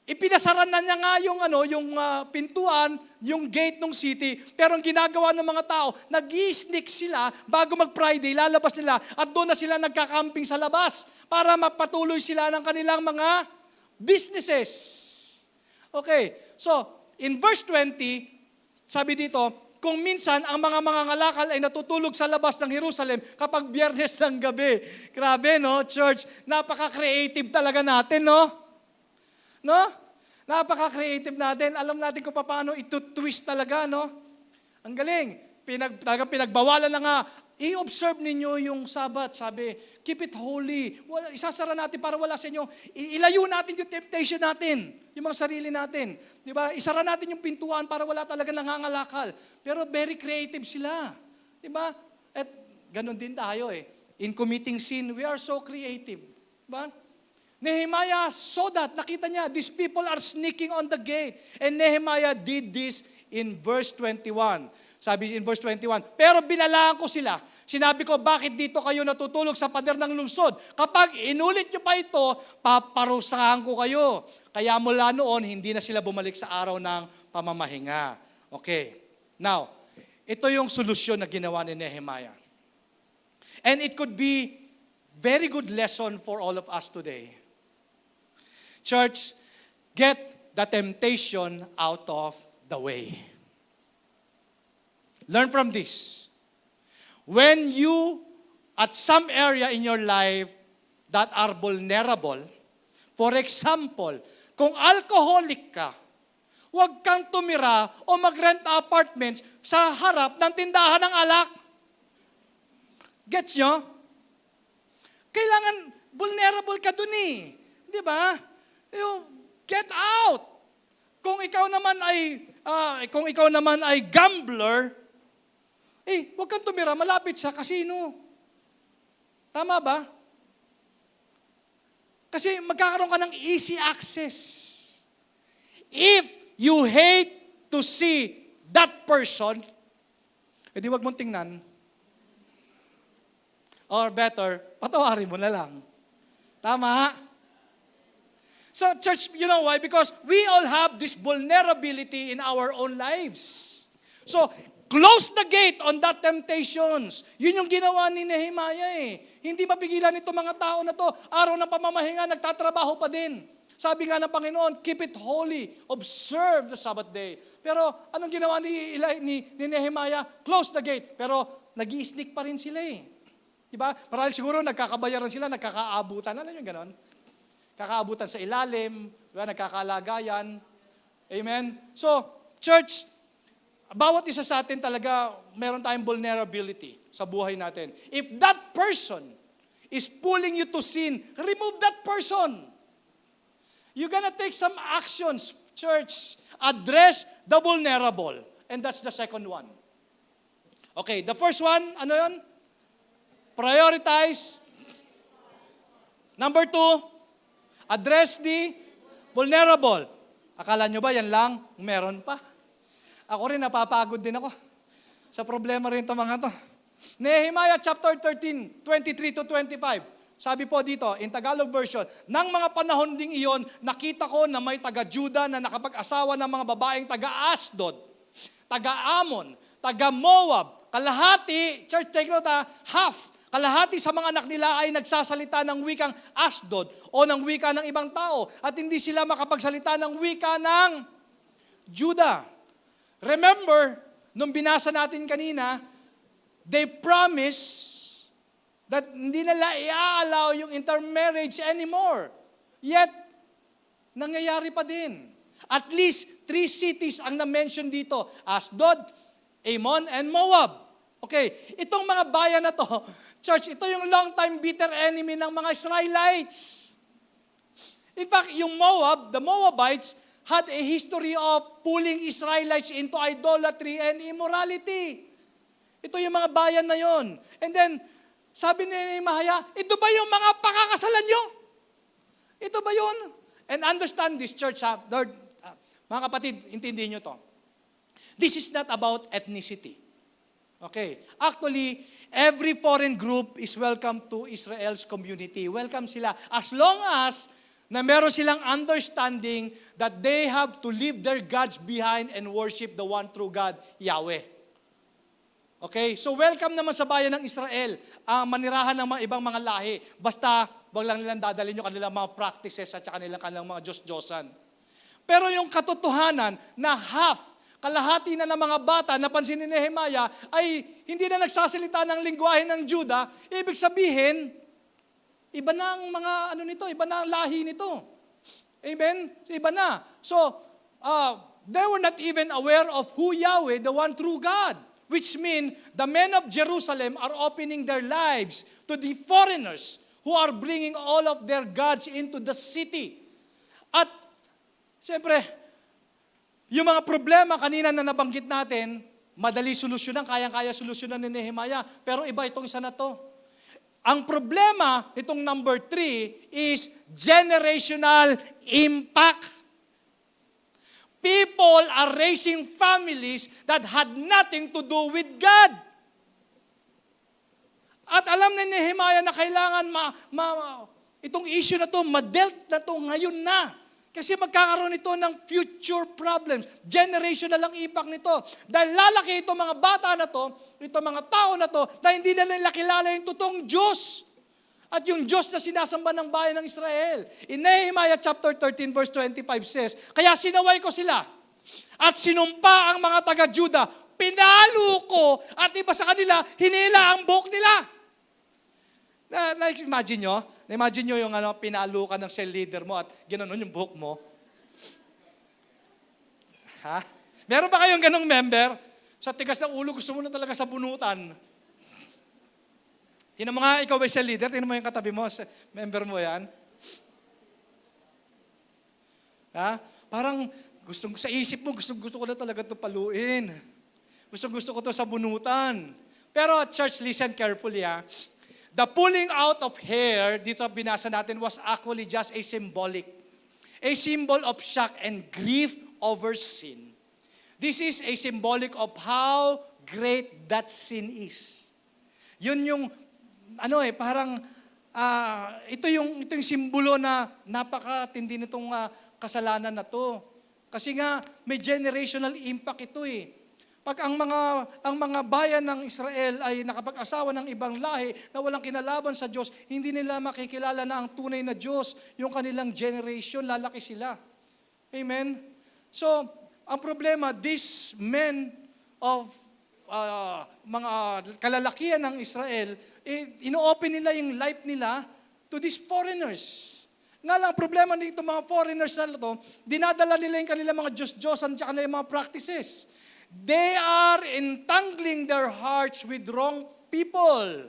ipinasaran na niya nga yung pintuan, yung gate ng city, pero ang ginagawa ng mga tao, nag-i-sneak sila bago mag-Friday, lalabas nila at doon na sila nagkakamping sa labas para mapatuloy sila ng kanilang mga businesses. Okay, so in verse 20, sabi dito, kung minsan ang mga ngalakal ay natutulog sa labas ng Jerusalem kapag Biyernes ng gabi. Grabe, no, church? Napaka-creative talaga natin, no? No? Napaka-creative natin. Alam natin kung paano ito-twist talaga, no? Ang galing. Pinagbawalan na nga. I-observe ninyo yung Sabbath. Sabi, keep it holy. Isasara natin para wala sa inyo. Ilayo natin yung temptation natin. Yung mga sarili natin. Di ba? Isara natin yung pintuan para wala talaga nangangalakal. Pero very creative sila. Di ba? At ganun din tayo eh. In committing sin, we are so creative. Di ba? Nehemiah saw that. Nakita niya, these people are sneaking on the gate. And Nehemiah did this in verse 21. Sabi in verse 21, pero binalaan ko sila. Sinabi ko, bakit dito kayo natutulog sa pader ng lungsod? Kapag inulit nyo pa ito, paparusahan ko kayo. Kaya mula noon, hindi na sila bumalik sa araw ng pamamahinga. Okay. Now, ito yung solusyon na ginawa ni Nehemiah. And it could be very good lesson for all of us today. Church, get the temptation out of the way. Learn from this. When you, at some area in your life that are vulnerable, for example, kung alcoholic ka, huwag kang tumira o mag-rent apartments sa harap ng tindahan ng alak. Gets nyo? Kailangan vulnerable ka dun eh. Di ba? Get out. Kung ikaw naman ay gambler, huwag kang tumira malapit sa casino. Tama ba? Kasi magkakaroon ka ng easy access. If you hate to see that person, edi wag mong tingnan. Or better, patawarin mo na lang. Tama? So church, you know why? Because we all have this vulnerability in our own lives. So, close the gate on that temptations. Yun yung ginawa ni Nehemiah eh. Hindi mapigilan ito mga tao na to. Araw ng pamamahinga, nagtatrabaho pa din. Sabi nga ng Panginoon, keep it holy. Observe the Sabbath day. Pero anong ginawa ni Nehemiah? Close the gate. Pero nag-i-sneak pa rin sila eh. Diba? Marahil siguro nagkakabayaran sila, nagkakaabutan. Ano yung ganon? Kakaabutan sa ilalim, diba? Nagkakalagayan. Amen? So, church, bawat isa sa atin talaga, meron tayong vulnerability sa buhay natin. If that person is pulling you to sin, remove that person. You're gonna take some actions, church. Address the vulnerable. And that's the second one. Okay, the first one, ano yun? Prioritize. Number 2, address the vulnerable. Akala nyo ba yan lang? Meron pa. Ako rin, napapagod din ako sa problema rin ito mga to. Nehemiah chapter 13, 23 to 25. Sabi po dito, in Tagalog version, nang mga panahon ding iyon, nakita ko na may taga-Juda na nakapag-asawa ng mga babaeng taga-Asdod, taga-Amon, taga-Moab, kalahati, church take note half, kalahati sa mga anak nila ay nagsasalita ng wikang Asdod o ng wika ng ibang tao at hindi sila makapagsalita ng wika ng Juda. Remember, nung binasa natin kanina, they promise that hindi nila i-allow yung intermarriage anymore. Yet, nangyayari pa din. At least 3 cities ang na-mention dito. Asdod, Ammon, and Moab. Okay, itong mga bayan na to, church, ito yung long-time bitter enemy ng mga Israelites. In fact, yung Moab, the Moabites, had a history of pulling Israelites into idolatry and immorality. Ito yung mga bayan na yon. And then, sabi ni Nehemiah, ito ba yung mga pakakasalan nyo? Ito ba yun? And understand this, church, Lord, mga kapatid, intindihin nyo to. This is not about ethnicity. Okay. Actually, every foreign group is welcome to Israel's community. Welcome sila. As long as na meron silang understanding that they have to leave their gods behind and worship the one true God, Yahweh. Okay? So welcome naman sa bayan ng Israel ang manirahan ng mga ibang mga lahi. Basta, wag lang nilang dadalhin yung kanilang mga practices at kanilang mga Diyos-Diyosan. Pero yung katotohanan na kalahati na ng mga bata, napansin ni Nehemiah, ay hindi na nagsasalita ng lingwahe ng Juda, ibig sabihin, iba na ang mga iba na ang lahi nito. Amen? Iba na. So, they were not even aware of who Yahweh, the one true God. Which mean, the men of Jerusalem are opening their lives to the foreigners who are bringing all of their gods into the city. At, siyempre, yung mga problema kanina na nabanggit natin, madali solusyonan, kayang-kaya solusyonan ni Nehemiah. Pero iba itong isa na to. Ang problema, itong number 3, is generational impact. People are raising families that had nothing to do with God. At alam ni Nehemiah na kailangan itong issue na to, ma-dealt na to ngayon na. Kasi magkakaroon ito ng future problems. Generational ang impact nito. Dahil lalaki itong mga bata na to, itong mga tao na to, na hindi na nila kilala yung totoong Diyos. At yung Diyos na sinasamba ng bayan ng Israel. In Nehemiah chapter 13 verse 25 says, kaya sinaway ko sila at sinumpa ang mga taga-Juda, pinalo ko at iba sa kanila, hinila ang buhok nila. Imagine nyo yung pinalo ka ng cell leader mo at ginanon yung buhok mo. Ha? Meron ba kayong ganong member? Sa tigas ng ulo, gusto mo na talaga sa bunutan. Tinan mo nga, ikaw ay cell leader, tinan mo yung katabi mo, member mo yan. Ha? Parang sa isip mo, gusto ko na talaga ito paluin. Gusto ko ito sa bunutan. Pero church, listen carefully ha. The pulling out of hair, dito binasa natin, was actually just a symbol of shock and grief over sin. This is a symbolic of how great that sin is. Yun yung, ito yung simbolo na napakatindi nitong kasalanan na to. Kasi nga, may generational impact ito eh. Pag ang mga bayan ng Israel ay nakapag-asawa ng ibang lahi na walang kinalaban sa Diyos, hindi nila makikilala na ang tunay na Diyos, yung kanilang generation, lalaki sila. Amen? So, ang problema, these men of mga kalalakihan ng Israel, ino-open nila yung life nila to these foreigners. Nga lang, problema nito mga foreigners na ito, dinadala nila yung kanilang mga Diyos-Diyosan at kanilang mga practices. They are entangling their hearts with wrong people.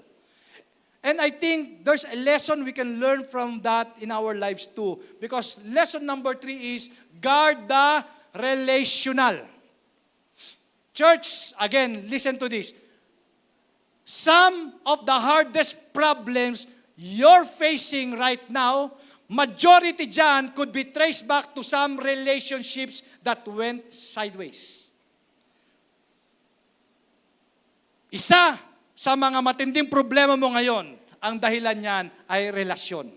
And I think there's a lesson we can learn from that in our lives too. Because lesson number 3 is, guard the relational. Church, again, listen to this. Some of the hardest problems you're facing right now, majority dyan could be traced back to some relationships that went sideways. Isa sa mga matinding problema mo ngayon, ang dahilan niyan ay relasyon.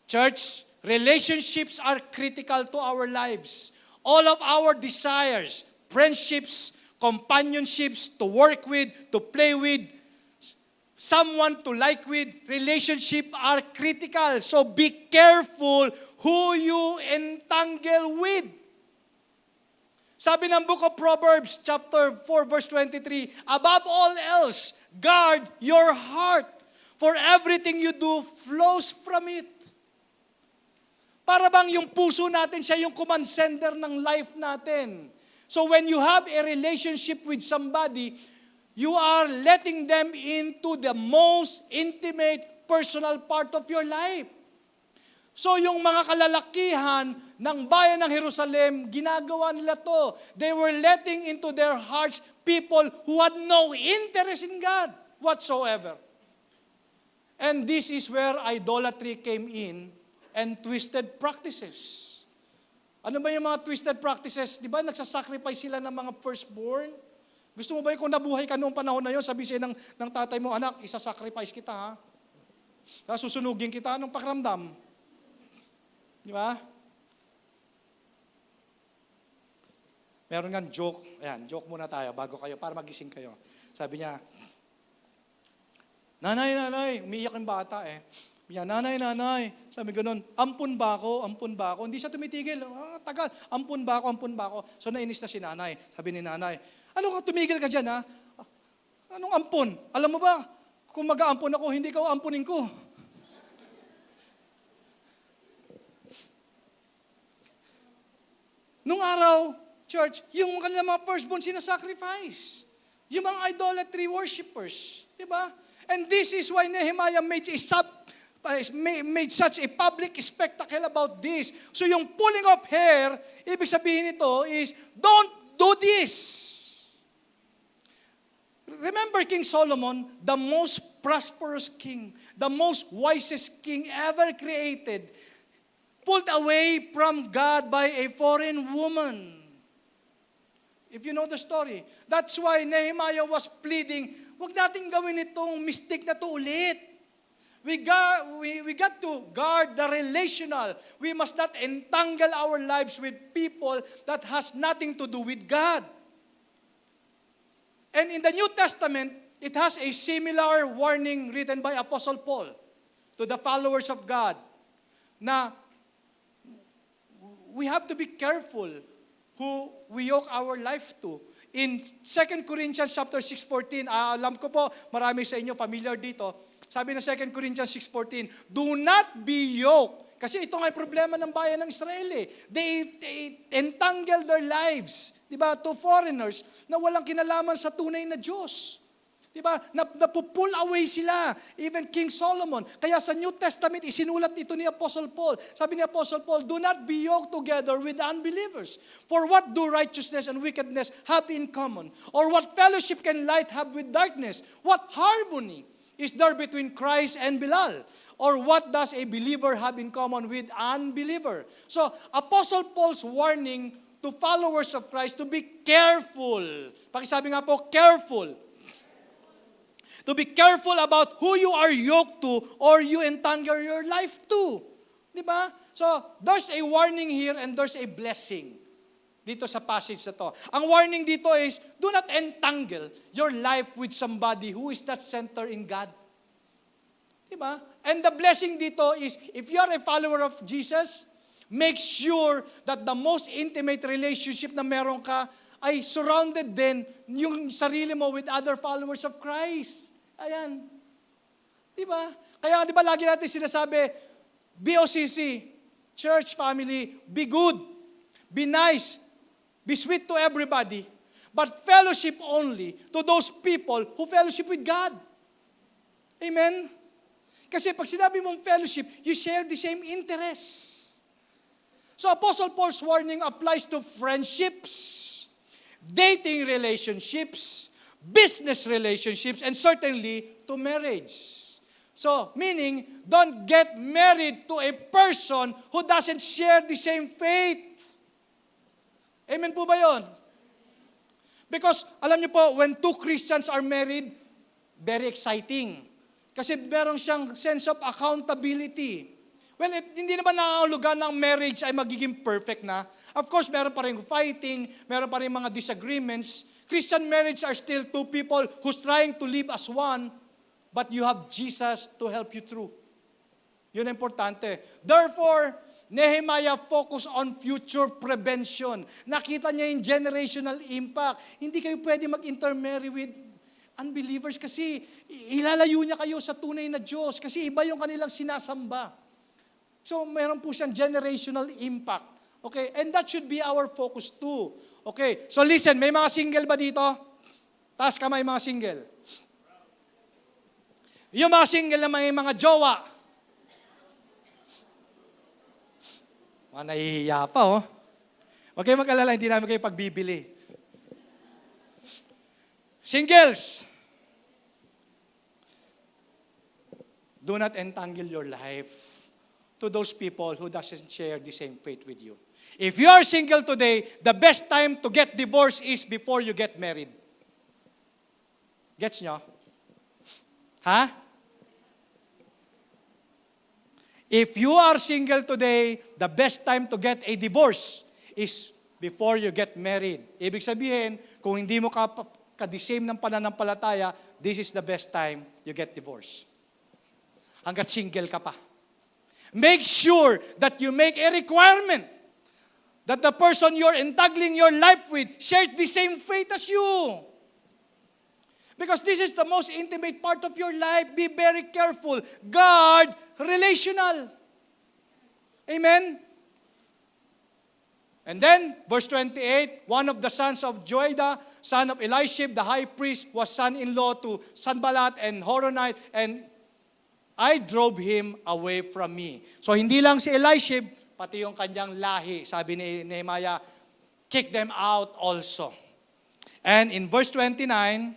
Church, relationships are critical to our lives. All of our desires, friendships, companionships, to work with, to play with, someone to like with, relationship are critical. So be careful who you entangle with. Sabi ng Book of Proverbs, chapter 4, verse 23, above all else, guard your heart, for everything you do flows from it. Para bang yung puso natin, siya yung command center ng life natin. So when you have a relationship with somebody, you are letting them into the most intimate, personal part of your life. So yung mga kalalakihan ng bayan ng Jerusalem, ginagawa nila to. They were letting into their hearts people who had no interest in God whatsoever. And this is where idolatry came in and twisted practices. Ano ba yung mga twisted practices? Di ba nagsasacrifice sila ng mga firstborn? Gusto mo ba kung nabuhay ka noong panahon na yun, sabi siya ng tatay mo, anak, isasacrifice kita ha? Susunugin kita, anong pakiramdam? Di ba? Meron nga joke. Ayan, joke muna tayo bago kayo, para magising kayo. Sabi niya, nanay, umiiyak yung bata eh. Yan, nanay, sabi gano'n, ampun ba ako? Hindi siya tumitigil, tagal, ampun ba ako? So nainis na si nanay, sabi ni nanay, ano ka, tumigil ka dyan ha? Anong ampun? Alam mo ba, kung mag-aampun ako, hindi ka ampunin ko. Nung araw, church, yung kanilang mga firstborn sinasacrifice. Yung mga idolatry worshippers. Diba? And this is why Nehemiah made such a public spectacle about this. So yung pulling of hair, ibig sabihin nito is, don't do this. Remember King Solomon, the most prosperous king, the most wisest king ever created, pulled away from God by a foreign woman. If you know the story. That's why Nehemiah was pleading, huwag natin gawin itong mistake na to ulit. We got to guard the relational. We must not entangle our lives with people that has nothing to do with God. And in the New Testament, it has a similar warning written by Apostle Paul to the followers of God na we have to be careful who we yoke our life to. In 2 Corinthians chapter 6:14, alam ko po, marami sa inyo familiar dito. Sabi ng 2 Corinthians 6:14, do not be yoked. Kasi ito nga problema ng bayan ng Israel eh. They entangle their lives, di ba, to foreigners na walang kinalaman sa tunay na Diyos. Di ba? Napupull away sila. Even King Solomon. Kaya sa New Testament, isinulat ito ni Apostle Paul. Sabi ni Apostle Paul, do not be yoked together with unbelievers. For what do righteousness and wickedness have in common? Or what fellowship can light have with darkness? What harmony is there between Christ and Belial? Or what does a believer have in common with unbeliever? So, Apostle Paul's warning to followers of Christ to be careful. Pakisabi nga po, careful. To be careful about who you are yoked to or you entangle your life to. Di ba? So, there's a warning here and there's a blessing dito sa passage na to. Ang warning dito is, do not entangle your life with somebody who is not centered in God. Di ba? And the blessing dito is, if you are a follower of Jesus, make sure that the most intimate relationship na meron ka ay surrounded din yung sarili mo with other followers of Christ. Ayan. Di ba? Kaya di ba lagi natin sinasabi, BOCC, church family, be good, be nice, be sweet to everybody, but fellowship only to those people who fellowship with God. Amen? Kasi pag sinabi mong fellowship, you share the same interests. So Apostle Paul's warning applies to friendships, dating relationships, business relationships, and certainly to marriage. So, meaning, don't get married to a person who doesn't share the same faith. Amen po ba yun? Because, alam niyo po, when two Christians are married, very exciting. Kasi meron siyang sense of accountability. Well, hindi naman nangangahulugan ng marriage ay magiging perfect na. Of course, meron pa rin fighting, meron pa rin mga disagreements. Christian marriage are still two people who's trying to live as one, but you have Jesus to help you through. Yun ang importante. Therefore, Nehemiah focused on future prevention. Nakita niya yung generational impact. Hindi kayo pwede mag-intermarry with unbelievers kasi ilalayo niya kayo sa tunay na Diyos kasi iba yung kanilang sinasamba. So, meron po siyang generational impact. Okay? And that should be our focus too. Okay? So, listen, may mga single ba dito? Taas kamay mga single. Yung mga single na may mga jowa. Mga nahihiya pa, oh. Huwag kayo mag-alala, hindi namin kayo pagbibili. Singles, do not entangle your life to those people who doesn't share the same faith with you. If you are single today, the best time to get divorced is before you get married. Gets nyo? Ha? If you are single today, the best time to get a divorce is before you get married. Ibig sabihin, kung hindi mo ka-the same ng pananampalataya, this is the best time you get divorced. Hanggat single ka pa. Make sure that you make a requirement that the person you're entangling your life with shares the same faith as you. Because this is the most intimate part of your life. Be very careful. Guard relational. Amen? And then, verse 28, one of the sons of Joiada, son of Eliashib, the high priest, was son-in-law to Sanballat and Horonite, and I drove him away from me. So, hindi lang si Eliashib, pati yung kanyang lahi. Sabi ni Nehemiah, kick them out also. And in verse 29,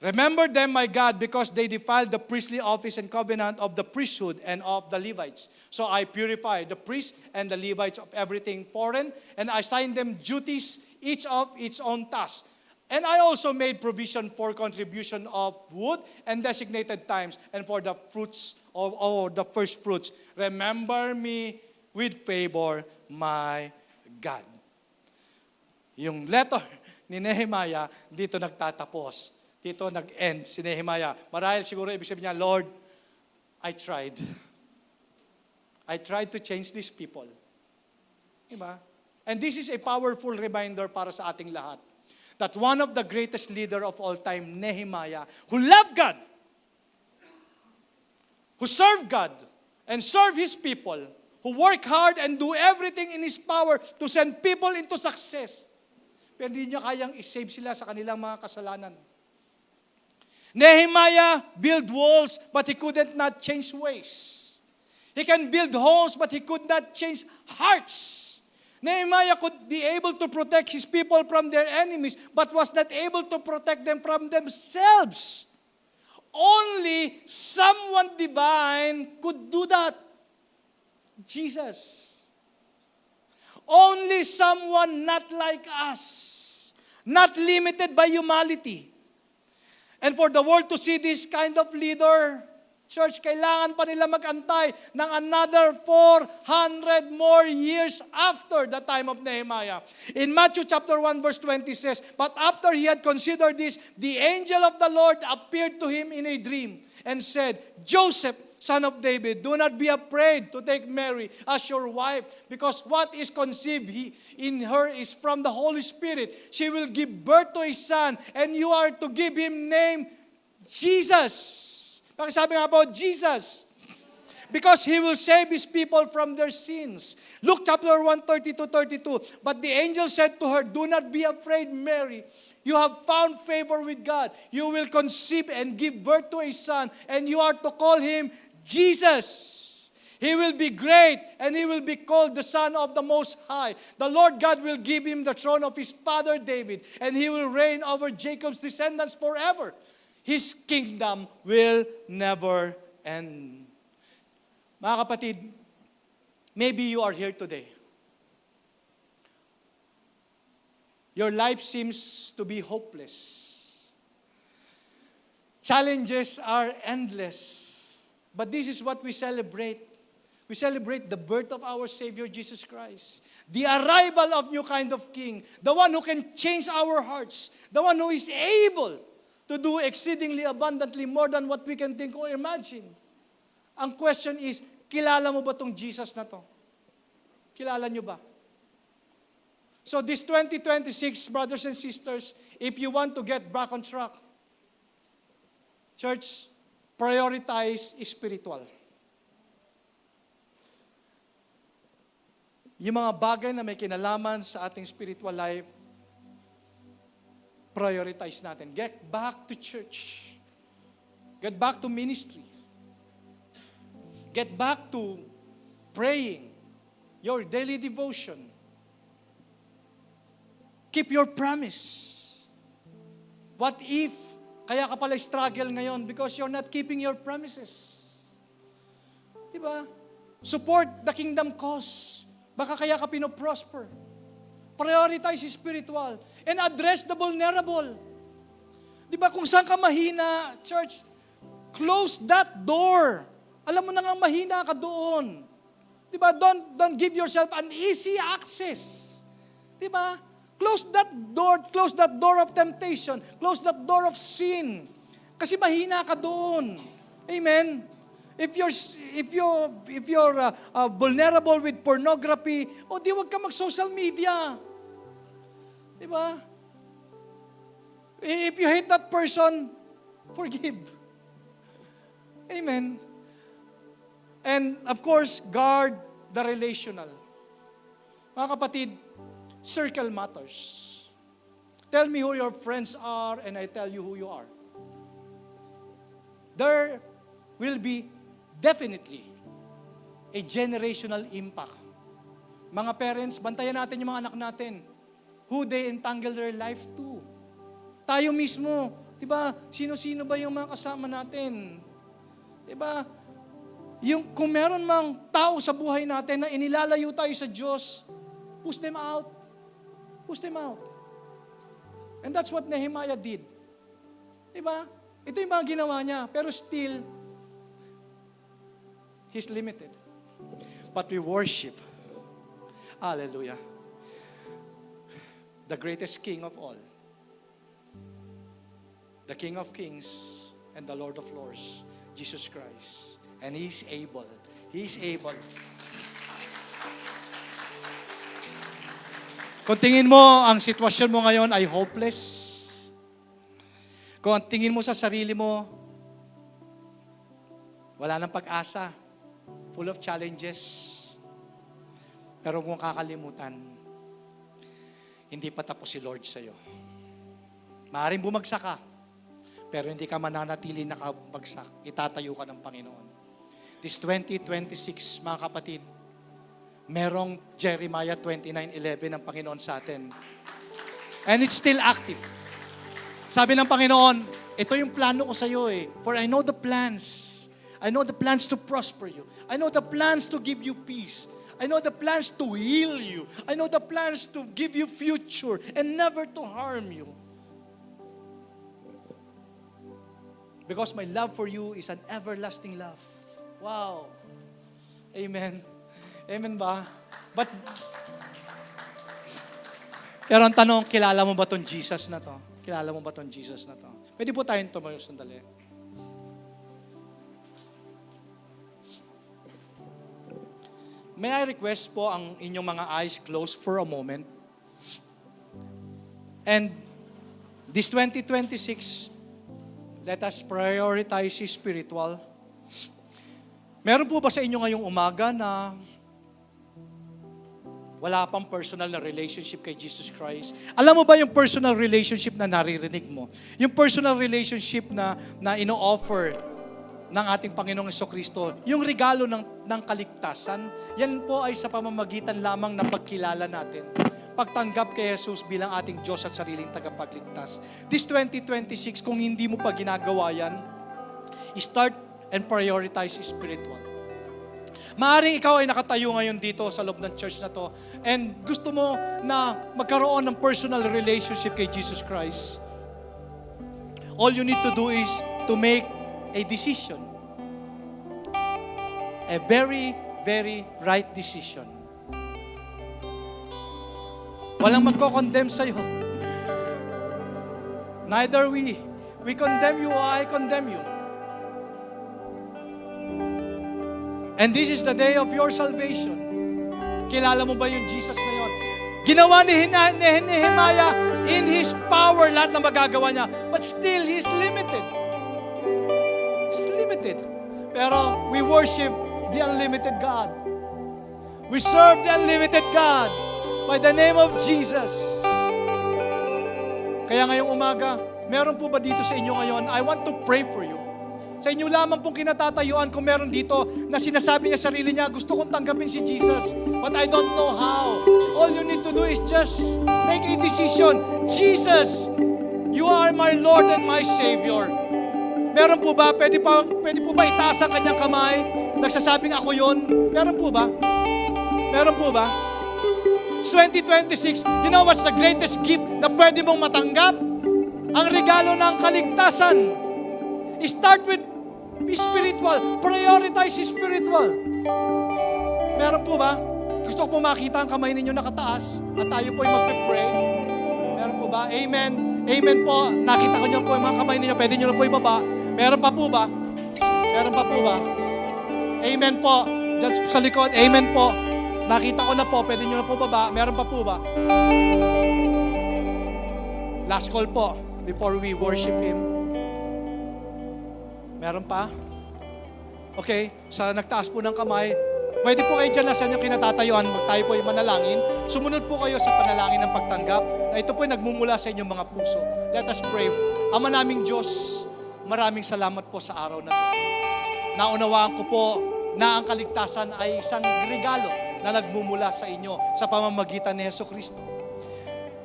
remember them, my God, because they defiled the priestly office and covenant of the priesthood and of the Levites. So I purify the priests and the Levites of everything foreign, and I assigned them duties, each of its own task. And I also made provision for contribution of wood and designated times, and for the fruits or the first fruits. Remember me with favor, my God. Yung letter ni Nehemiah, dito nagtatapos. Dito nag-end si Nehemiah. Marahil siguro ibig sabihin niya, Lord, I tried. I tried to change these people. Diba? And this is a powerful reminder para sa ating lahat. That one of the greatest leader of all time, Nehemiah, who loved God, who served God, and served His people, who worked hard and do everything in His power to send people into success. Pero hindi niya kayang isave sila sa kanilang mga kasalanan. Nehemiah built walls, but he couldn't not change ways. He can build homes, but he could not change hearts. Nehemiah could be able to protect his people from their enemies, but was not able to protect them from themselves. Only someone divine could do that. Jesus. Only someone not like us, not limited by humanity. And for the world to see this kind of leader, church, kailangan pa nila mag-antay ng another 400 more years after the time of Nehemiah. In Matthew chapter 1 verse 20 says, but after he had considered this, the angel of the Lord appeared to him in a dream and said, Joseph, son of David, do not be afraid to take Mary as your wife, because what is conceived in her is from the Holy Spirit. She will give birth to a son, and you are to give him name Jesus. Sabi nga about Jesus. Because He will save His people from their sins. Luke chapter 1, 30-32. But the angel said to her, do not be afraid, Mary. You have found favor with God. You will conceive and give birth to a son, and you are to call him Jesus. He will be great, and he will be called the Son of the Most High. The Lord God will give him the throne of his father David, and he will reign over Jacob's descendants forever. His kingdom will never end. Mga kapatid, maybe you are here today. Your life seems to be hopeless. Challenges are endless. But this is what we celebrate. We celebrate the birth of our Savior Jesus Christ. The arrival of new kind of King. The one who can change our hearts. The one who is able to do exceedingly abundantly more than what we can think or imagine. Ang question is, kilala mo ba tong Jesus na to? Kilala nyo ba? So this 2026, brothers and sisters, if you want to get back on track, church, prioritize spiritual. Yung mga bagay na may kinalaman sa ating spiritual life, prioritize natin. Get back to church. Get back to ministry. Get back to praying, your daily devotion. Keep your promise. What if, kaya ka pala struggle ngayon because you're not keeping your promises? Diba? Support the kingdom cause. Baka kaya ka pinoprosper. Prioritize spiritual. And address the vulnerable. Diba, kung saan ka mahina, church, close that door. Alam mo na nga mahina ka doon. Diba, don't give yourself an easy access. Diba? Close that door of temptation. Close that door of sin. Kasi mahina ka doon. Amen? If you're vulnerable with pornography, di wag ka mag-social media. Di ba? If you hate that person, forgive. Amen? And of course, guard the relational. Mga kapatid, circle matters. Tell me who your friends are and I tell you who you are. There will be definitely a generational impact. Mga parents, bantayan natin yung mga anak natin. Who they entangle their life to. Tayo mismo, di ba? Sino-sino ba yung mga kasama natin? Di ba? Kung meron mang tao sa buhay natin na inilalayo tayo sa Diyos, push them out. Push them out. And that's what Nehemiah did. Diba? Ito yung mga ginawa niya. Pero still, he's limited. But we worship. Hallelujah. The greatest King of all. The King of Kings and the Lord of Lords, Jesus Christ. And He's able. He's able. Kung tingin mo ang sitwasyon mo ngayon ay hopeless, kung ang tingin mo sa sarili mo, wala nang pag-asa, full of challenges, pero kung kakalimutan, hindi pa tapos si Lord sa'yo. Maaaring bumagsak ka, pero hindi ka mananatili nakabagsak. Itatayo ka ng Panginoon. This 2026, mga kapatid, merong Jeremiah 29:11 ng Panginoon sa atin. And it's still active. Sabi ng Panginoon, ito yung plano ko sa iyo eh. For I know the plans. I know the plans to prosper you. I know the plans to give you peace. I know the plans to heal you. I know the plans to give you future and never to harm you. Because my love for you is an everlasting love. Wow. Amen. Amen ba? Pero ang tanong, kilala mo ba itong Jesus na to? Kilala mo ba itong Jesus na to? Pwede po tayong tumayo sandali. May I request po ang inyong mga eyes closed for a moment? And this 2026, let us prioritize spiritual. Meron po ba sa inyo ngayong umaga na wala pang personal na relationship kay Jesus Christ? Alam mo ba yung personal relationship na naririnig mo? Yung personal relationship na ino-offer ng ating Panginoong Jesucristo, yung regalo ng kaligtasan, yan po ay sa pamamagitan lamang ng pagkilala natin. Pagtanggap kay Jesus bilang ating Diyos at sariling tagapagligtas. This 2026, kung hindi mo pa ginagawa yan, start and prioritize spiritual. Maaring ikaw ay nakatayo ngayon dito sa loob ng church na to and gusto mo na magkaroon ng personal relationship kay Jesus Christ. All you need to do is to make a decision. A very, very right decision. Walang magko-condemn sa'yo. Neither we condemn you or I condemn you. And this is the day of your salvation. Kilala mo ba yung Jesus na yun? Ginawa ni Nehemiah in His power lahat ng magagawa niya. But still, He's limited. He's limited. Pero we worship the unlimited God. We serve the unlimited God by the name of Jesus. Kaya ngayong umaga, meron po ba dito sa inyo ngayon? I want to pray for you. Sa inyo lamang pong kinatatayuan kung meron dito na sinasabi niya sarili niya, gusto kong tanggapin si Jesus, but I don't know how. All you need to do is just make a decision. Jesus, you are my Lord and my Savior. Meron po ba? Pwede po ba itaas ang kanyang kamay? Nagsasabing ako yon? Meron po ba? Meron po ba? It's 2026. You know what's the greatest gift na pwede mong matanggap? Ang regalo ng kaligtasan. Start with spiritual. Prioritize spiritual. Meron po ba? Gusto ko po makita ang kamay ninyo nakataas at tayo po ay magpe-pray. Meron po ba? Amen. Amen po. Nakita ko niyo po yung mga kamay ninyo. Pwede niyo na po ibaba. Meron pa po ba? Meron pa po ba? Amen po. Diyan sa likod. Amen po. Nakita ko na po. Pwede niyo na po baba. Meron pa po ba? Last call po before we worship Him. Meron pa? Okay, sa nagtaas po ng kamay, pwede po kayo dyan na sa inyong kinatatayuan, tayo po ay manalangin. Sumunod po kayo sa panalangin ng pagtanggap na ito po ay nagmumula sa inyong mga puso. Let us pray. Ama naming Diyos, maraming salamat po sa araw na ito. Naunawaan ko po na ang kaligtasan ay isang regalo na nagmumula sa inyo sa pamamagitan ni Jesucristo.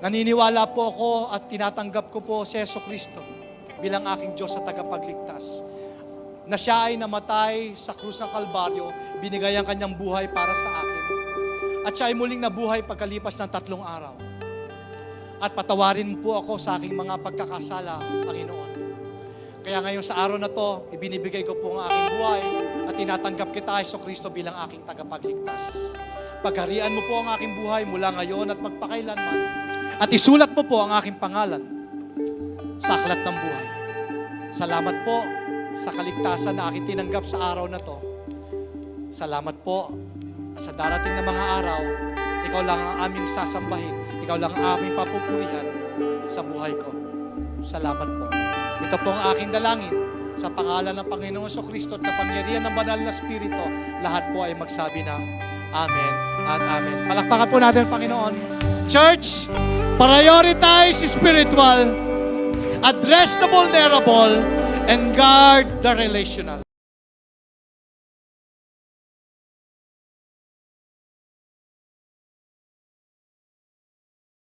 Naniniwala po ako at tinatanggap ko po si Jesucristo bilang aking Diyos at tagapagligtas. Na siya ay namatay sa krus ng Kalbaryo, binigay ang kanyang buhay para sa akin. At siya ay muling nabuhay pagkalipas ng 3 araw. At patawarin mo po ako sa aking mga pagkakasala, Panginoon. Kaya ngayon sa araw na to, ibinibigay ko po ang aking buhay at tinatanggap kita, Jesucristo, bilang aking tagapagligtas. Pagharian mo po ang aking buhay mula ngayon at magpakailanman. At isulat mo po ang aking pangalan sa aklat ng buhay. Salamat po sa kaligtasan na aking tinanggap sa araw na to. Salamat po sa darating na mga araw, ikaw lang ang aming sasambahin, ikaw lang ang aming papupurihan sa buhay ko. Salamat po. Ito po ang aking dalangin sa pangalan ng Panginoong Jesucristo at kapangyarihan ng banal na Espiritu. Lahat po ay magsabi ng Amen at Amen. Palakpakan po natin, Panginoon. Church, prioritize spiritual, address the vulnerable, and guard the relational.